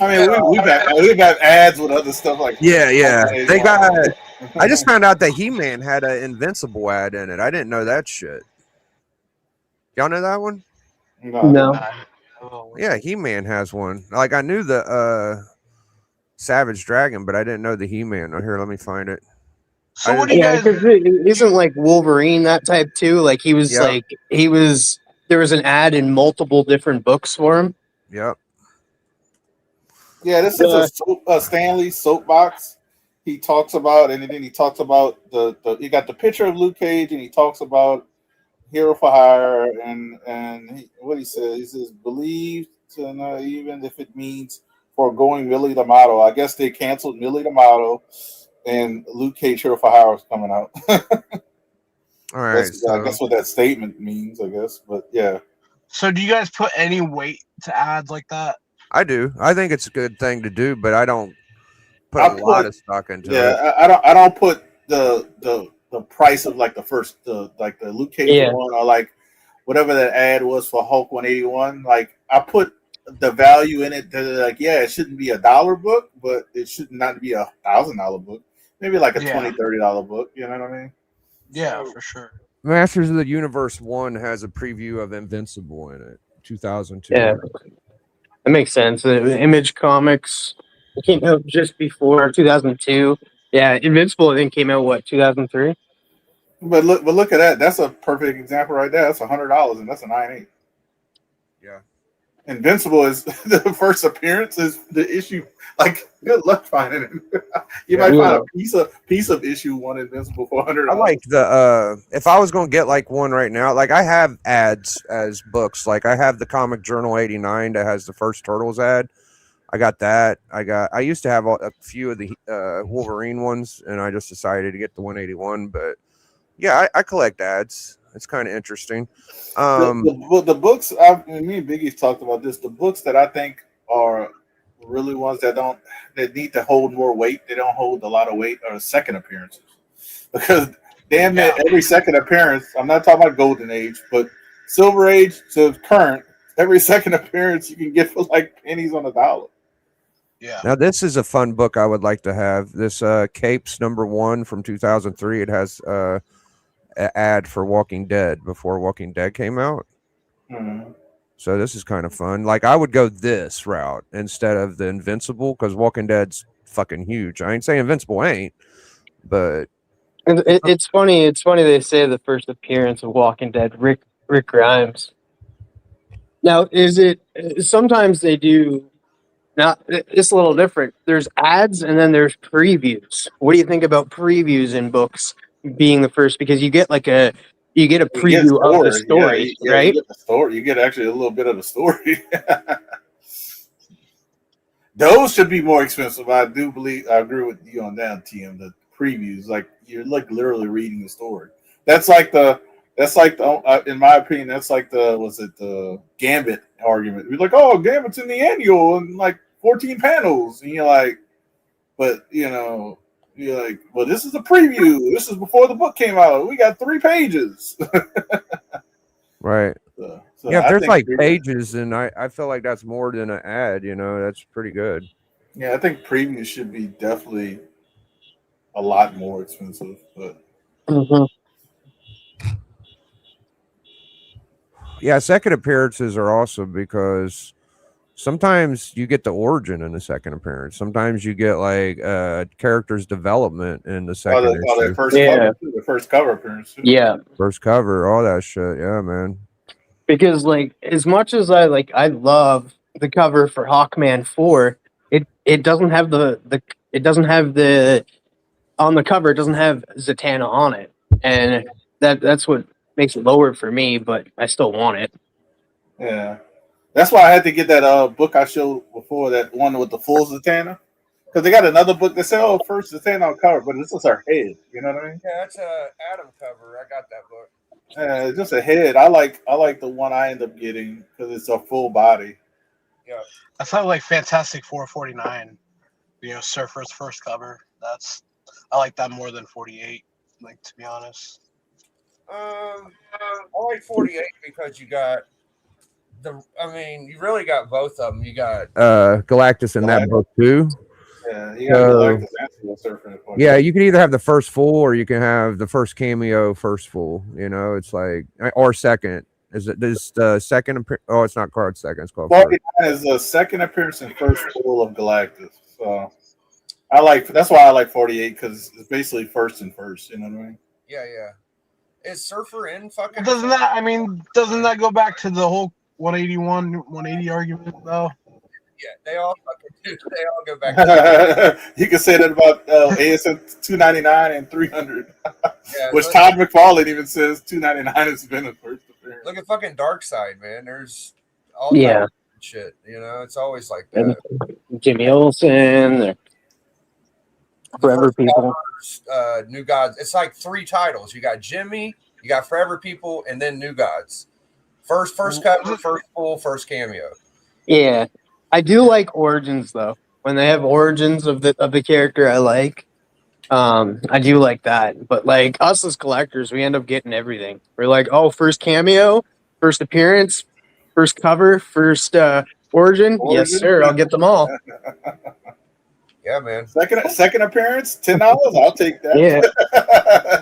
I Yeah, mean, we've had ads with other stuff like yeah. They got. I just I found out that He-Man had an Invincible ad in it. I didn't know that shit. Y'all know that one? No. Yeah, He-Man has one. Like I knew the Savage Dragon, but I didn't know the He-Man. Oh, here, let me find it. So I what didn't- do you Yeah, guys? because isn't like Wolverine that type too? Like he was Yep. there was an ad in multiple different books for him. Yep. Yeah, this is a Stanley soapbox. He talks about, and then he talks about the you got the picture of Luke Cage, and he talks about Hero for Hire, and what he says, believe to know even if it means foregoing Millie the Model. I guess they canceled Millie the Model, and Luke Cage Hero for Hire is coming out. All right. I guess what that statement means, I guess, but yeah. So do you guys put any weight to ads like that? I do. I think it's a good thing to do, but I don't put I a lot of stock into it. Yeah, I don't put the price of like the Luke Cage Yeah. one or like whatever that ad was for Hulk 181. Like I put the value in it that like it shouldn't be $1 book, but it should not be $1,000 book. Maybe like a $20-$30 book. You know what I mean? Yeah, for sure. Masters of the Universe 1 has a preview of Invincible in it. 2002. Yeah, that makes sense. Image Comics came out just before 2002. Yeah, Invincible I think came out 2003. But look at that. That's a perfect example right there. That's $100, and that's a 9.8. Yeah. Invincible is the first appearance is the issue. Like, good luck finding it. You might find a piece of issue 1 Invincible for $100. I like the if I was gonna get like one right now, like I have ads as books. Like I have the Comic Journal 89 that has the first Turtles ad. I got that. I used to have a few of the Wolverine ones, and I just decided to get the 181. But yeah, I collect ads. It's kind of interesting. The books, me and Biggie's talked about this. The books that I think are really ones that need to hold more weight. They don't hold a lot of weight. Are second appearances, because damn near every second appearance. I'm not talking about Golden Age, but Silver Age to current. Every second appearance you can get for like pennies on a dollar. Yeah. Now this is a fun book I would like to have. This Capes #1 from 2003. It has an ad for Walking Dead before Walking Dead came out. Mm-hmm. So this is kind of fun. Like I would go this route instead of the Invincible because Walking Dead's fucking huge. I ain't saying Invincible ain't, but it's funny. It's funny they say the first appearance of Walking Dead, Rick Grimes. Now, is it sometimes they do? Now it's a little different. There's ads and then there's previews. What do you think about previews in books being the first? Because you get a preview of the story, right? You get the story. You get actually a little bit of the story. Those should be more expensive. I agree with you on that, TM. The previews, like you're like literally reading the story. That's like the in my opinion, that's like the Gambit argument. You're like, oh, Gambit's in the annual and like 14 panels, and you're like, but you're like, well, this is a preview. This is before the book came out. We got 3 pages. right. So Yeah, if there's like pages, and I feel like that's more than an ad. That's pretty good. Yeah, I think previews should be definitely a lot more expensive, but. Mm-hmm. Yeah, second appearances are awesome because sometimes you get the origin in the second appearance. Sometimes you get like character's development in the second issue. The first cover appearance. Too. Yeah, first cover, all that shit. Yeah, man. Because like as much as I love the cover for Hawkman 4, it doesn't have the on the cover. It doesn't have Zatanna on it, and that's what makes it lower for me. But I still want it. Yeah. That's why I had to get that book I showed before, that one with the full Zatanna. Because they got another book that said, first Zatanna on cover, but this is her head. You know what I mean? Yeah, that's a Adam cover. I got that book. Just a head. I like the one I end up getting because it's a full body. Yeah. I thought like Fantastic 449. Surfer's first cover. I like that more than 48. Like, to be honest. I like 48 because you got you really got both of them. You got Galactus in that book too. Yeah, you got Galactus and Silver Surfer. Yeah, you can either have the first full or you can have the first cameo, first full. It's like or second. Is it this second? Oh, it's not called second. It's called 49 is the second appearance and first full of Galactus. So that's why I like 48 because it's basically first and first. You know what I mean? Yeah. Is Surfer in fucking? Doesn't that go back to the whole 181, 180 argument though? Yeah, they all fucking do. They all go back to You can say that about ASM 299 and 300. Yeah, which Todd McFarlane even says 299 has been a first appearance. Look at fucking Dark Side, man. There's all Yeah. types of shit. It's always like that. And Jimmy Olsen, Forever People. New Gods. It's like 3 titles. You got Jimmy, you got Forever People, and then New Gods. First cover, first full, first cameo. Yeah, I do like origins though. When they have origins of the character, I like. I do like that. But like us as collectors, we end up getting everything. We're like, oh, first cameo, first appearance, first cover, first origin. Yes, sir. I'll get them all. Yeah, man. Second appearance, $10. I'll take that. Yeah.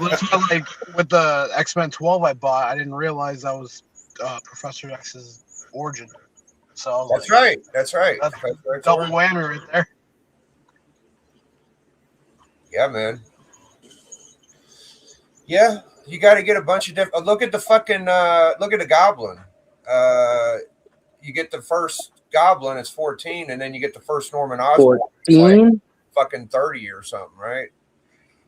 That's why, like with the X-Men 12 I bought, I didn't realize that was Professor X's origin. So I was That's right. That's double whammy right there. Yeah, man. Yeah, you got to get a bunch of different. Look at the fucking. Look at the Goblin. You get the first Goblin, it's 14, and then you get the first Norman Osborn. 14? Like fucking 30 or something, right?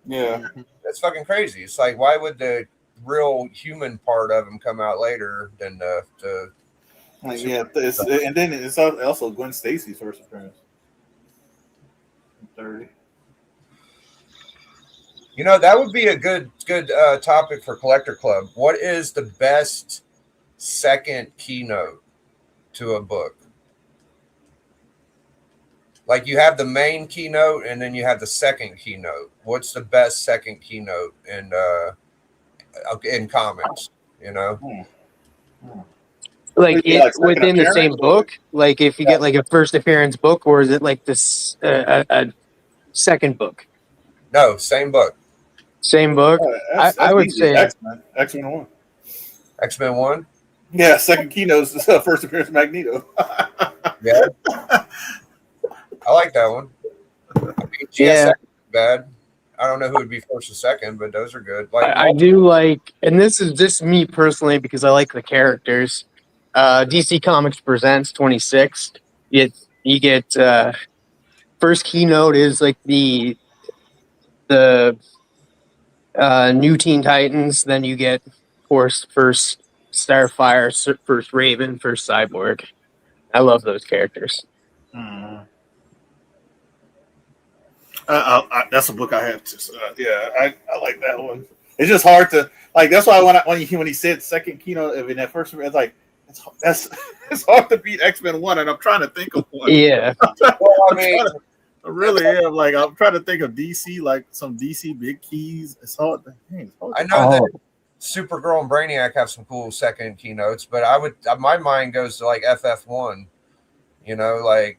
Yeah, that's fucking crazy. It's like, why would the real human part of him come out later than the and then it's also Gwen Stacy's first appearance. 30. That would be a good topic for Collector Club. What is the best second keynote to a book? Like, you have the main keynote and then you have the second keynote. What's the best second keynote in comics? Like within the same book? Like if you get like a first appearance book, or is it like this a second book? No, same book. Same book. I would say X-Men 1. X-Men 1. Yeah, second keynote is the first appearance of Magneto. Yeah, I like that one. Yeah, bad. I don't know who would be first or second, but those are good. Like I do like, and this is just me personally because I like the characters. DC Comics Presents 26. You get first keynote is like the new Teen Titans. Then you get, of course, first Starfire, first Raven, first Cyborg. I love those characters. That's a book I have to. I like that one. It's just hard to like. That's why when he said second keynote in that first, it's like it's hard to beat X-Men 1, and I'm trying to think of one. Yeah. Well, I mean, I really am. Like, I'm trying to think of DC, like some DC big keys. It's hard. I know that Supergirl and Brainiac have some cool second keynotes, but my mind goes to like FF1. Like,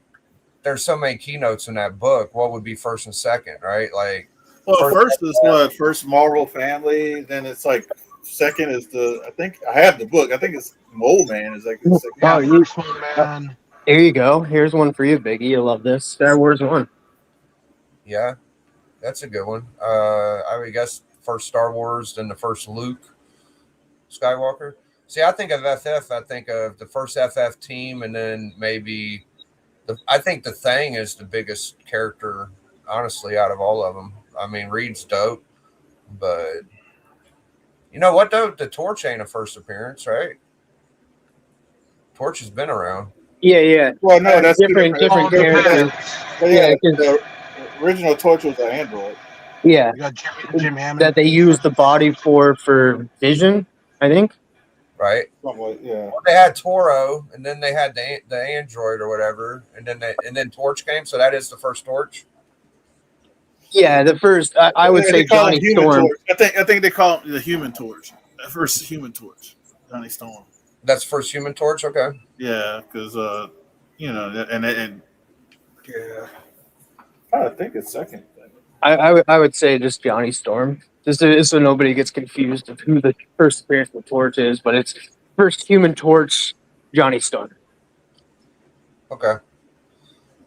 there's so many keynotes in that book. What would be first and second, right? Like, well, first is what? First Marvel Family. Then it's like second is I think I have the book. I think it's Mole Man. Is like the second. Man. Here you go. Here's one for you, Biggie. You'll love this. Star Wars 1. Yeah, that's a good one. I would guess first Star Wars, then the first Luke Skywalker. See, I think of FF. I think of the first FF team, and then maybe I think the Thing is the biggest character, honestly, out of all of them. I mean, Reed's dope, but you know what, though? The Torch ain't a first appearance, right? Torch has been around. Yeah. Well, no, that's different characters. Yeah, the original Torch was an android. Yeah. You got Jim Hammond. That they use the body for Vision. I think. right? Something like, yeah. They had Toro, and then they had the Android or whatever, and then Torch came. So that is the first Torch. Yeah, the first I would They say call him Johnny Human Storm. Torch. I think they call him the Human Torch. The first Human Torch, Johnny Storm. That's first Human Torch. Okay. Yeah, because and yeah, I think it's second. I would say just Johnny Storm, just so nobody gets confused of who the first appearance of the Torch is, but it's first Human Torch, Johnny Storm. Okay.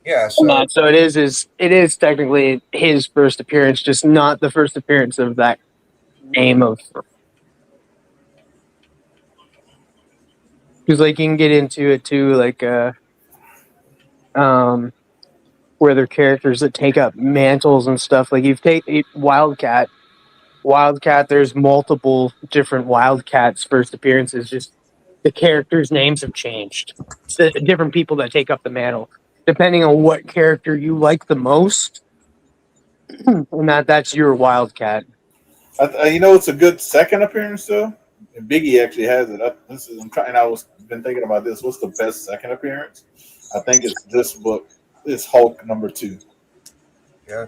Yeah. So So it is technically his first appearance, just not the first appearance of that name of. Because like you can get into it too, like where they're characters that take up mantles and stuff. Like Wildcat. Wildcat, there's multiple different Wildcats first appearances. Just the characters' names have changed. It's the different people that take up the mantle, depending on what character you like the most, and that's your Wildcat. It's a good second appearance though. And Biggie actually has it. I'm trying. Been thinking about this. What's the best second appearance? I think it's this book. It's Hulk #2. Yeah.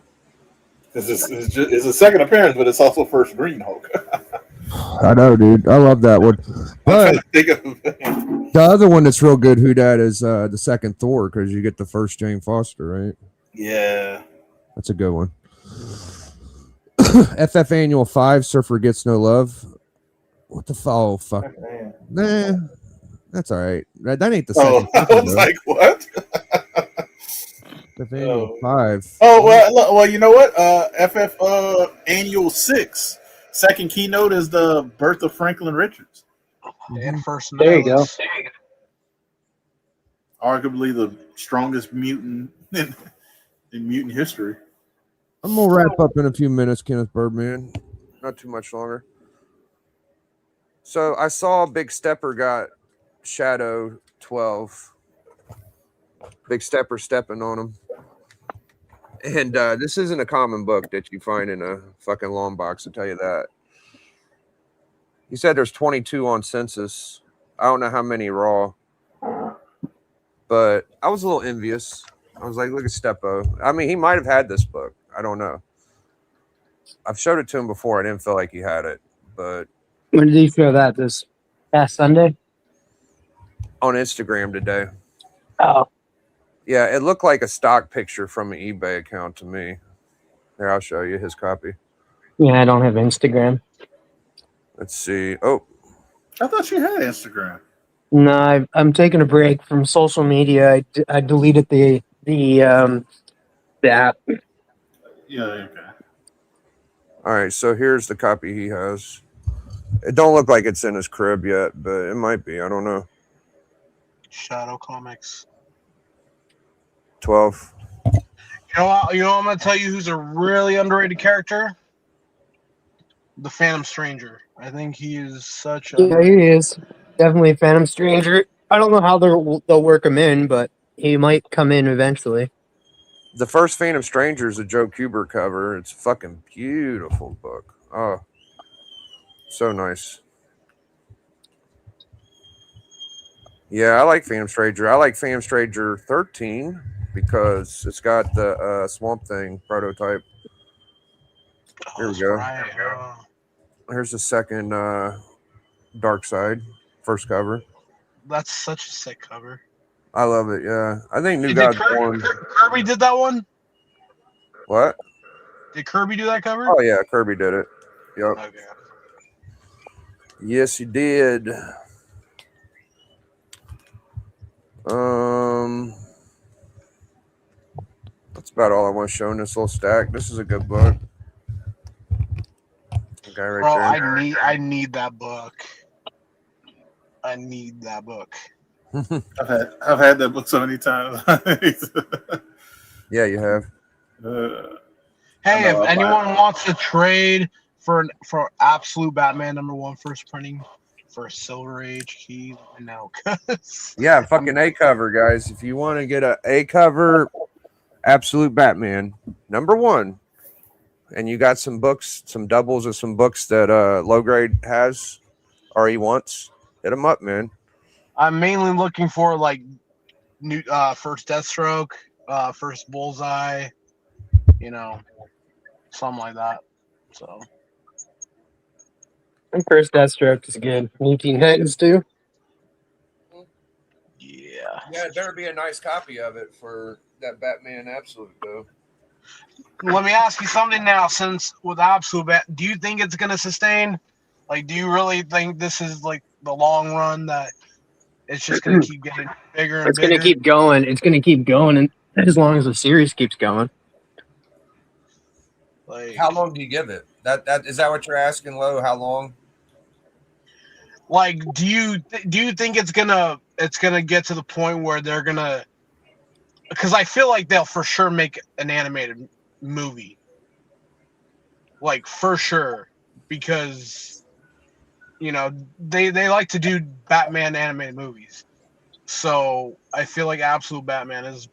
It's a second appearance, but it's also first Green Hulk. I know, dude. I love that one. But the other one that's real good, who that is, the second Thor, because you get the first Jane Foster, right? Yeah. That's a good one. FF Annual 5, Surfer Gets No Love. What the oh fuck? Nah, that's all right. That ain't the second. I was like, what? FF Annual 5. Oh well, you know what? FF Annual 6. Second keynote is the birth of Franklin Richards. And first There you go. Arguably the strongest mutant in mutant history. I'm gonna wrap up in a few minutes, Kenneth Birdman. Not too much longer. So I saw Big Stepper got Shadow 12. Big Stepper stepping on him. And this isn't a common book that you find in a fucking long box, I'll tell you that. He said there's 22 on census. I don't know how many raw. But I was a little envious. I was like, look at Steppo. I mean, he might have had this book. I don't know. I've showed it to him before. I didn't feel like he had it. But When did he show that? This past Sunday? on Instagram today. Oh. Yeah, it looked like a stock picture from an eBay account to me. Here, I'll show you his copy. Yeah, I don't have Instagram. Let's see. Oh, I thought you had Instagram. No, I'm taking a break from social media. I deleted the app. Yeah, okay. all right. So here's the copy he has. It don't look like it's in his crib yet, but it might be. I don't know. Shadow Comics. 12. You know what? I'm gonna tell you who's a really underrated character. The Phantom Stranger. I think he is such a. Yeah, he is definitely a Phantom Stranger. I don't know how they'll work him in, but he might come in eventually. The first Phantom Stranger is a Joe Kubert cover. It's a fucking beautiful book. Oh, so nice. Yeah, I like Phantom Stranger. I like Phantom Stranger 13 because it's got the Swamp Thing prototype. Here we go. Right. Here's the second Dark Side, first cover. That's such a sick cover. I love it. Yeah, I think New God's Born. Kirby did that one. What? Did Kirby do that cover? Oh yeah, Kirby did it. Yep. Okay. Yes, he did. That's about all I want to show in this little stack. This is a good book. Guy right Bro, there. I need that book. I need that book. I've had that book so many times. Yeah, you have. Hey, if anyone wants to trade for Absolute Batman #1 first printing for Silver Age keys, I know. Yeah, fucking A cover, guys. If you want to get a cover, Absolute Batman #1, and you got some books, some doubles of some books that low grade has, or he wants, hit him up, man. I'm mainly looking for like new first Deathstroke, first Bullseye, you know, something like that. So And first Deathstroke is good. New Teen Titans too. yeah. Yeah, it better be a nice copy of it for that Batman Absolute, though. Let me ask you something now. Since with Absolute, do you think it's gonna sustain? Like, do you really think this is like the long run that it's just gonna keep getting bigger and It's going to bigger? keep going. It's going to keep going, and as long as the series keeps going. Like, How long do you give it? That is that what you're asking, Lo? How long? do you think it's gonna get to the point where they're gonna? Because I feel like they'll for sure make an animated movie. Like for sure, because they like to do Batman animated movies. So I feel like Absolute Batman is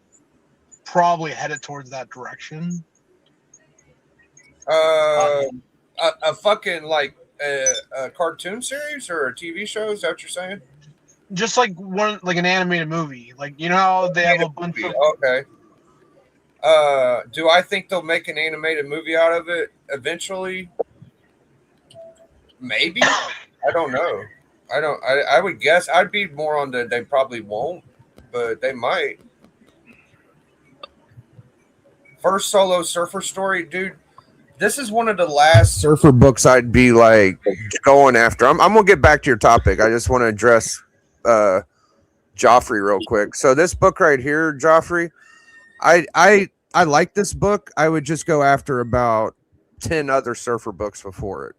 probably headed towards that direction. Uh, a fucking like a cartoon series or a TV show? Is that what you're saying? Just like an animated movie. Like how they have a bunch of Okay. Do I think they'll make an animated movie out of it eventually? Maybe. I don't know. I would guess I'd be more on the they probably won't, but they might. First solo surfer story, dude. This is one of the last surfer books I'd be like going after. I'm gonna get back to your topic. I just want to address Joffrey real quick. So this book right here, Joffrey, I like this book. I would just go after about 10 other surfer books before it.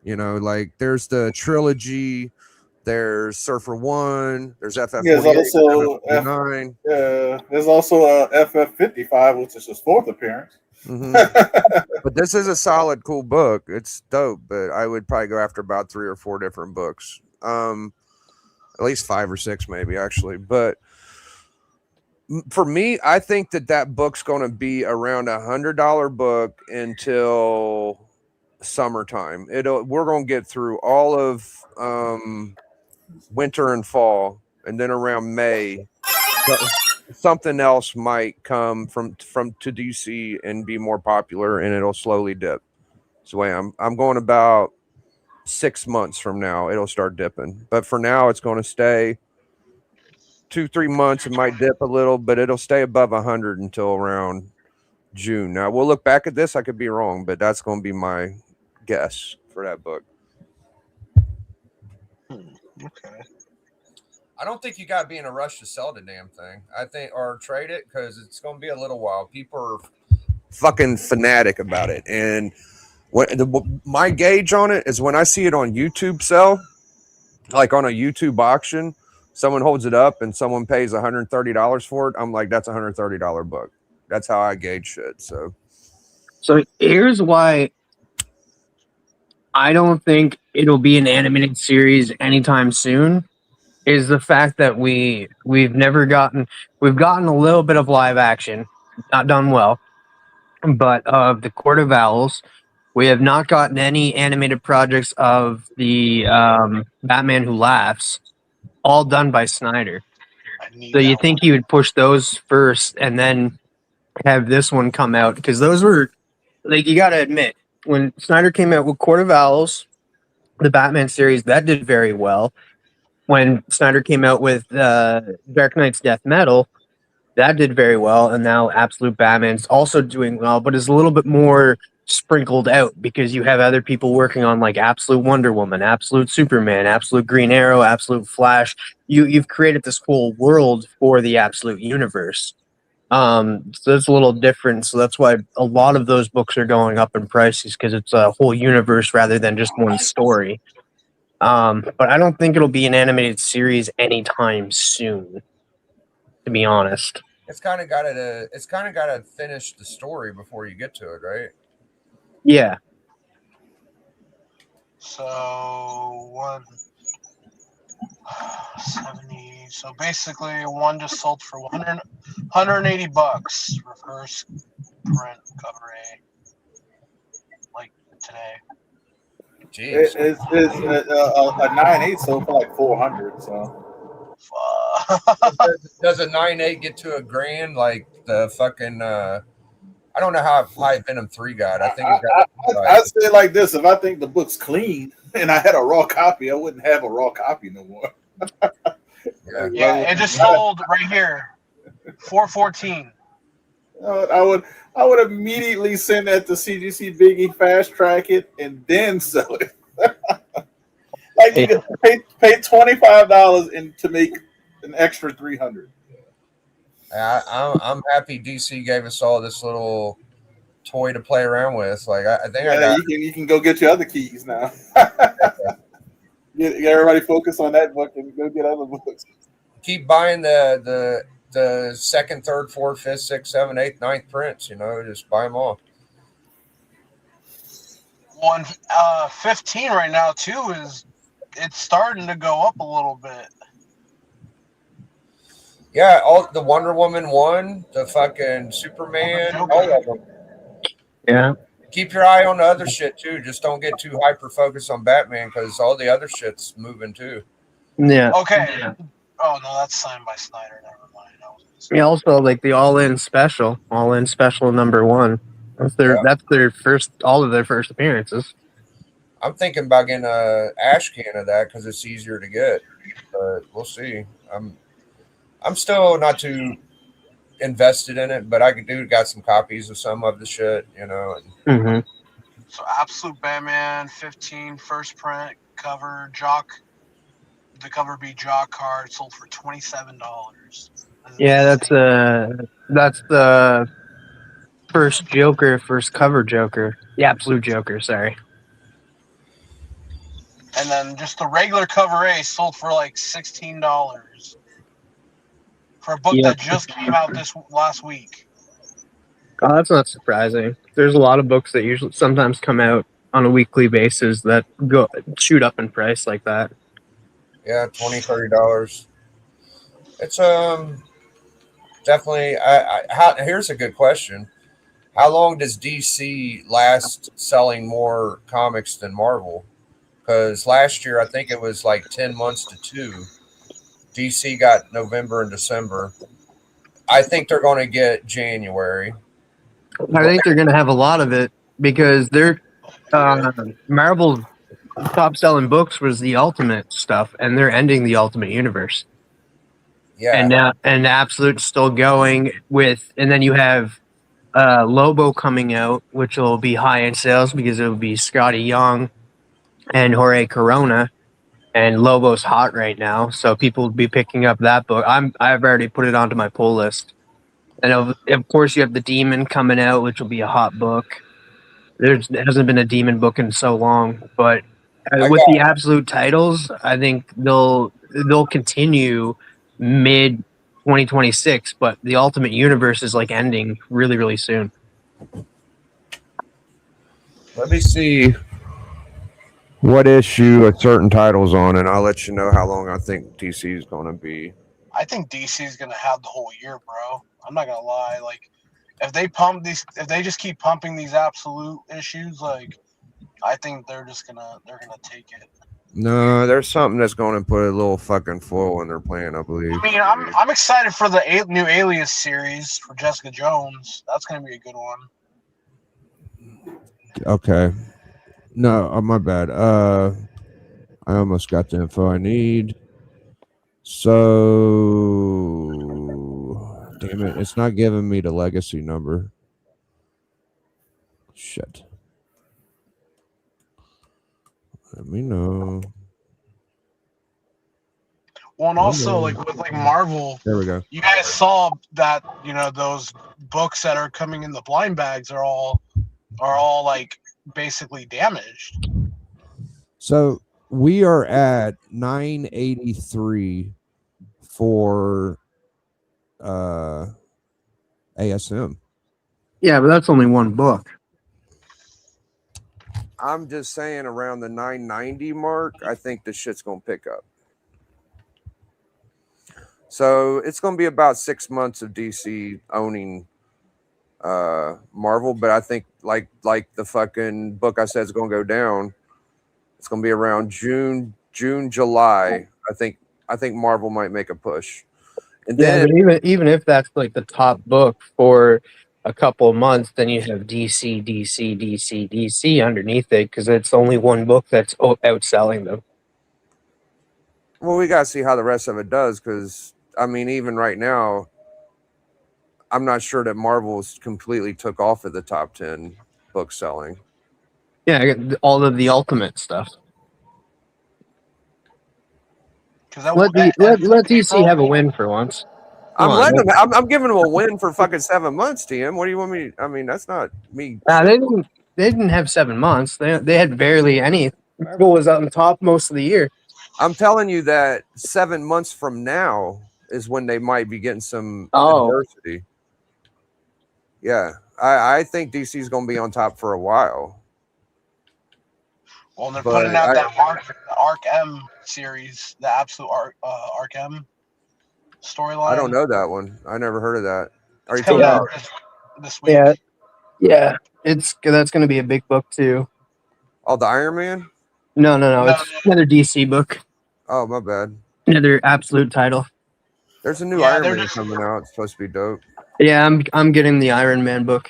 Like there's the trilogy, there's Surfer 1, there's There's also FF49. there's also FF55, which is his fourth appearance. Mm-hmm. But this is a solid, cool book. It's dope, but I would probably go after about 3 or 4 different books. At least 5 or 6 maybe actually. But for me, I think that book's going to be around $100 book until summertime. We're going to get through all of winter and fall, and then around May something else might come from to DC and be more popular, and it'll slowly dip. So I'm going about 6 months from now it'll start dipping, but for now it's going to stay 2-3 months. It might dip a little, but it'll stay above 100 until around June. Now we'll look back at this. I could be wrong, but that's going to be my guess for that book. Okay. I don't think you got to be in a rush to sell the damn thing. I think, or trade it, because it's going to be a little while. People are fucking fanatic about it, and my gauge on it is when I see it on YouTube sell, like on a YouTube auction, someone holds it up and someone pays $130 for it. I'm like, that's a $130 book. That's how I gauge shit. So here's why I don't think it'll be an animated series anytime soon. Is the fact that we've gotten a little bit of live action, not done well, but of the Court of Owls, we have not gotten any animated projects of the Batman Who Laughs, all done by Snyder. So you think he would push those first and then have this one come out? Because those were, like, you got to admit, when Snyder came out with Court of Owls, the Batman series, that did very well. When Snyder came out with Dark Knight's Death Metal, that did very well. And now Absolute Batman's also doing well, but is a little bit more sprinkled out because you have other people working on like Absolute Wonder Woman, Absolute Superman, Absolute Green Arrow, Absolute Flash. You've created this whole world for the Absolute universe. So it's a little different. So that's why a lot of those books are going up in prices, because it's a whole universe rather than just one story. But I don't think it'll be an animated series anytime soon, to be honest. It's kind of got to finish the story before you get to it, right? Yeah. So 170. So basically, one just sold for $180 reverse print cover A, like today. Jeez. It's a 9.8 sold for like 400. So Does a 9.8 get to $1,000 like the fucking I don't know how high Venom 3 got. I think it got I'd say it like this: if I think the book's clean and I had a raw copy, I wouldn't have a raw copy no more. yeah. Yeah, it just sold right here, 414. I would immediately send that to CGC Biggie, fast track it, and then sell it. Like you can pay $25 and to make an extra 300. I'm happy DC gave us all this little toy to play around with. Like I think I Yeah, got you can go get your other keys now. Get everybody focus on that book and go get other books. keep buying the second, third, fourth, fifth, sixth, seventh, eighth, ninth prints. You know, just buy them all. 115 right now too it's starting to go up a little bit. Yeah, all the Wonder Woman 1, the fucking Superman, all of them. Yeah. Keep your eye on the other shit too. Just don't get too hyper focused on Batman because all the other shit's moving too. Yeah. Okay. Yeah. Oh no, that's signed by Snyder. Never mind. Yeah, also like the all in special #1. That's their first, all of their first appearances. I'm thinking about getting a ash can of that because it's easier to get, but we'll see. I'm still not too invested in it, but I got some copies of some of the shit, you know. Mm-hmm. So Absolute Batman 15 first print cover jock. The cover be jock card sold for $27. Yeah, that's the first cover Joker. The Absolute Joker, sorry. And then just the regular cover A sold for like $16 for a book that just came out this last week. Oh, that's not surprising. There's a lot of books that usually sometimes come out on a weekly basis that go shoot up in price like that. Yeah, $20, $30. It's definitely. Here's a good question: how long does DC last selling more comics than Marvel? Because last year I think it was like 10 months to 2. DC got November and December. I think they're going to get January. I think they're going to have a lot of it because they're Marvel's top selling books was the Ultimate stuff, and they're ending the Ultimate Universe. Yeah, and Absolute's still going with, and then you have Lobo coming out, which will be high in sales because it will be Scotty Young and Jorge Corona, and Lobo's hot right now, so people will be picking up that book. I've already put it onto my pull list, and of course you have the Demon coming out, which will be a hot book. There hasn't been a Demon book in so long, but with the Absolute titles, I think they'll continue mid 2026, but the Ultimate Universe is like ending really, really soon. let me see what issue a certain title's on, and I'll let you know how long I think DC is going to be. I think DC is going to have the whole year, bro. I'm not going to lie. Like, if they just keep pumping these Absolute issues, like, I think they're gonna take it. No, there's something that's going to put a little fucking foil in their plan, I believe. I mean, I'm excited for the new Alias series for Jessica Jones. That's gonna be a good one. Okay. No, my bad. I almost got the info I need. So, damn it, it's not giving me the legacy number. Shit. Let me know. Well, and also like with like Marvel, there we go. You guys saw that those books that are coming in the blind bags are all like basically damaged. So we are at 983 for ASM. Yeah, but that's only one book. I'm just saying around the 990 mark, I think the shit's going to pick up. So it's going to be about 6 months of DC owning Marvel, but I think like the fucking book I said is going to go down. It's going to be around June, July. I think Marvel might make a push. And Yeah, then but even if that's like the top book for a couple of months, then you have DC underneath it because it's only one book that's outselling them. well, we got to see how the rest of it does because I mean, even right now, I'm not sure that Marvel's completely took off at the top 10 book selling. Yeah, all of the Ultimate stuff. Let DC have a win for once. I'm letting them. I'm giving them a win for fucking 7 months, TM. What do you want me? I mean, that's not me. They didn't have 7 months. They had barely any. Marvel was on top most of the year. I'm telling you that 7 months from now is when they might be getting some adversity. Yeah, I think DC's going to be on top for a while. Well, they're putting out that Arc M series, the absolute Arc M storyline. I don't know that one. I never heard of that. Are you talking about this week? Yeah. That's going to be a big book too. Oh, the Iron Man? No. It's another DC book. Oh, my bad. Another absolute title. There's a new Iron Man coming out. It's supposed to be dope. Yeah, I'm getting the Iron Man book.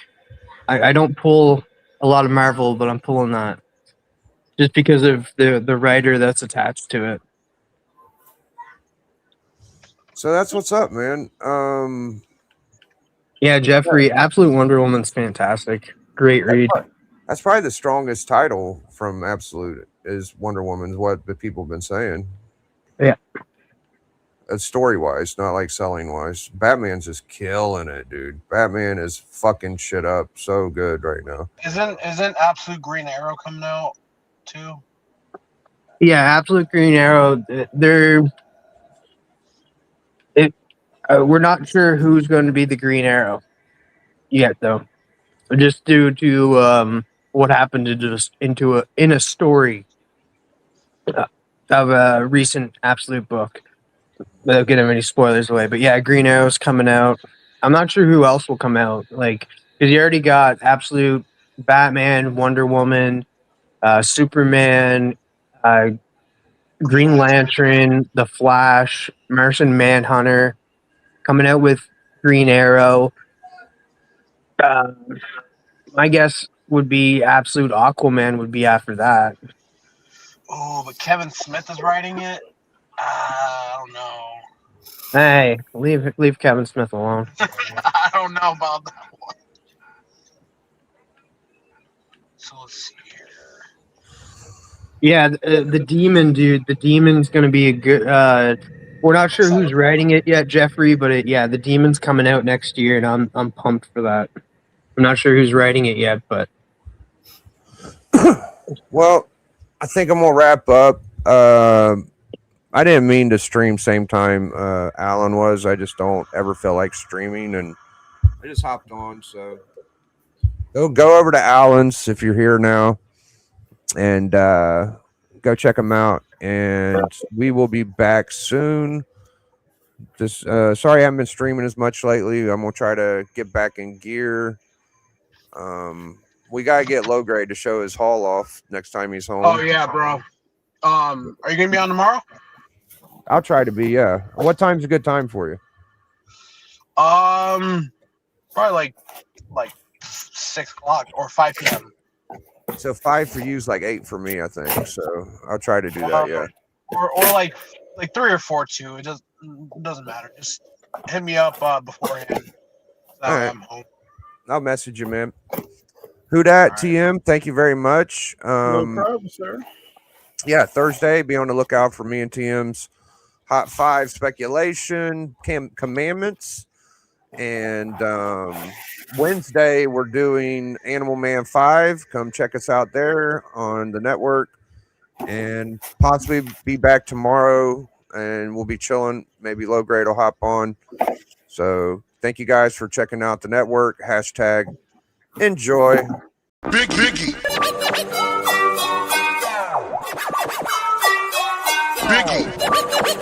I don't pull a lot of Marvel, but I'm pulling that just because of the writer that's attached to it. So that's what's up, man. Yeah, Jeffrey, Absolute Wonder Woman's fantastic. Great read. That's probably the strongest title from Absolute is Wonder Woman's what the people have been saying. Yeah. Story-wise, not like selling-wise. Batman's just killing it, dude. Batman is fucking shit up so good right now. Isn't Absolute Green Arrow coming out too? Yeah, Absolute Green Arrow. We're not sure who's going to be the Green Arrow yet, though. Just due to what happened in a story of a recent Absolute book. Without getting any spoilers away, but yeah, Green Arrow's coming out. I'm not sure who else will come out. Like, because you already got Absolute Batman, Wonder Woman, Superman, Green Lantern, The Flash, Martian Manhunter coming out with Green Arrow. My guess would be Absolute Aquaman would be after that. Oh, but Kevin Smith is writing it. I don't know. Hey, leave Kevin Smith alone. I don't know about that one. So let's see here. Yeah, the Demon, dude. The Demon's going to be a good... we're not sure who's writing it yet, Jeffrey, but the Demon's coming out next year, and I'm pumped for that. I'm not sure who's writing it yet, but... Well, I think I'm going to wrap up. I didn't mean to stream same time Alan was. I just don't ever feel like streaming, and I just hopped on. So go over to Alan's if you're here now, and go check him out. And we will be back soon. Just sorry I haven't been streaming as much lately. I'm gonna try to get back in gear. We gotta get Low Grade to show his haul off next time he's home. Oh yeah, bro. Are you gonna be on tomorrow? I'll try to be, yeah. What time's a good time for you? Probably like 6 o'clock or 5 p.m. So 5 for you is like 8 for me, I think. So I'll try to do that, yeah. Or like 3 or 4 too. It doesn't matter. Just hit me up beforehand. All right. I'm home. I'll message you, man. Who dat, TM? Thank you very much. No problem, sir. Yeah, Thursday, be on the lookout for me and TM's Hot 5 speculation, commandments. And Wednesday, we're doing Animal Man 5. Come check us out there on the network. And possibly be back tomorrow, and we'll be chilling. Maybe Low Grade will hop on. So thank you guys for checking out the network. Hashtag enjoy. Biggie. Biggie.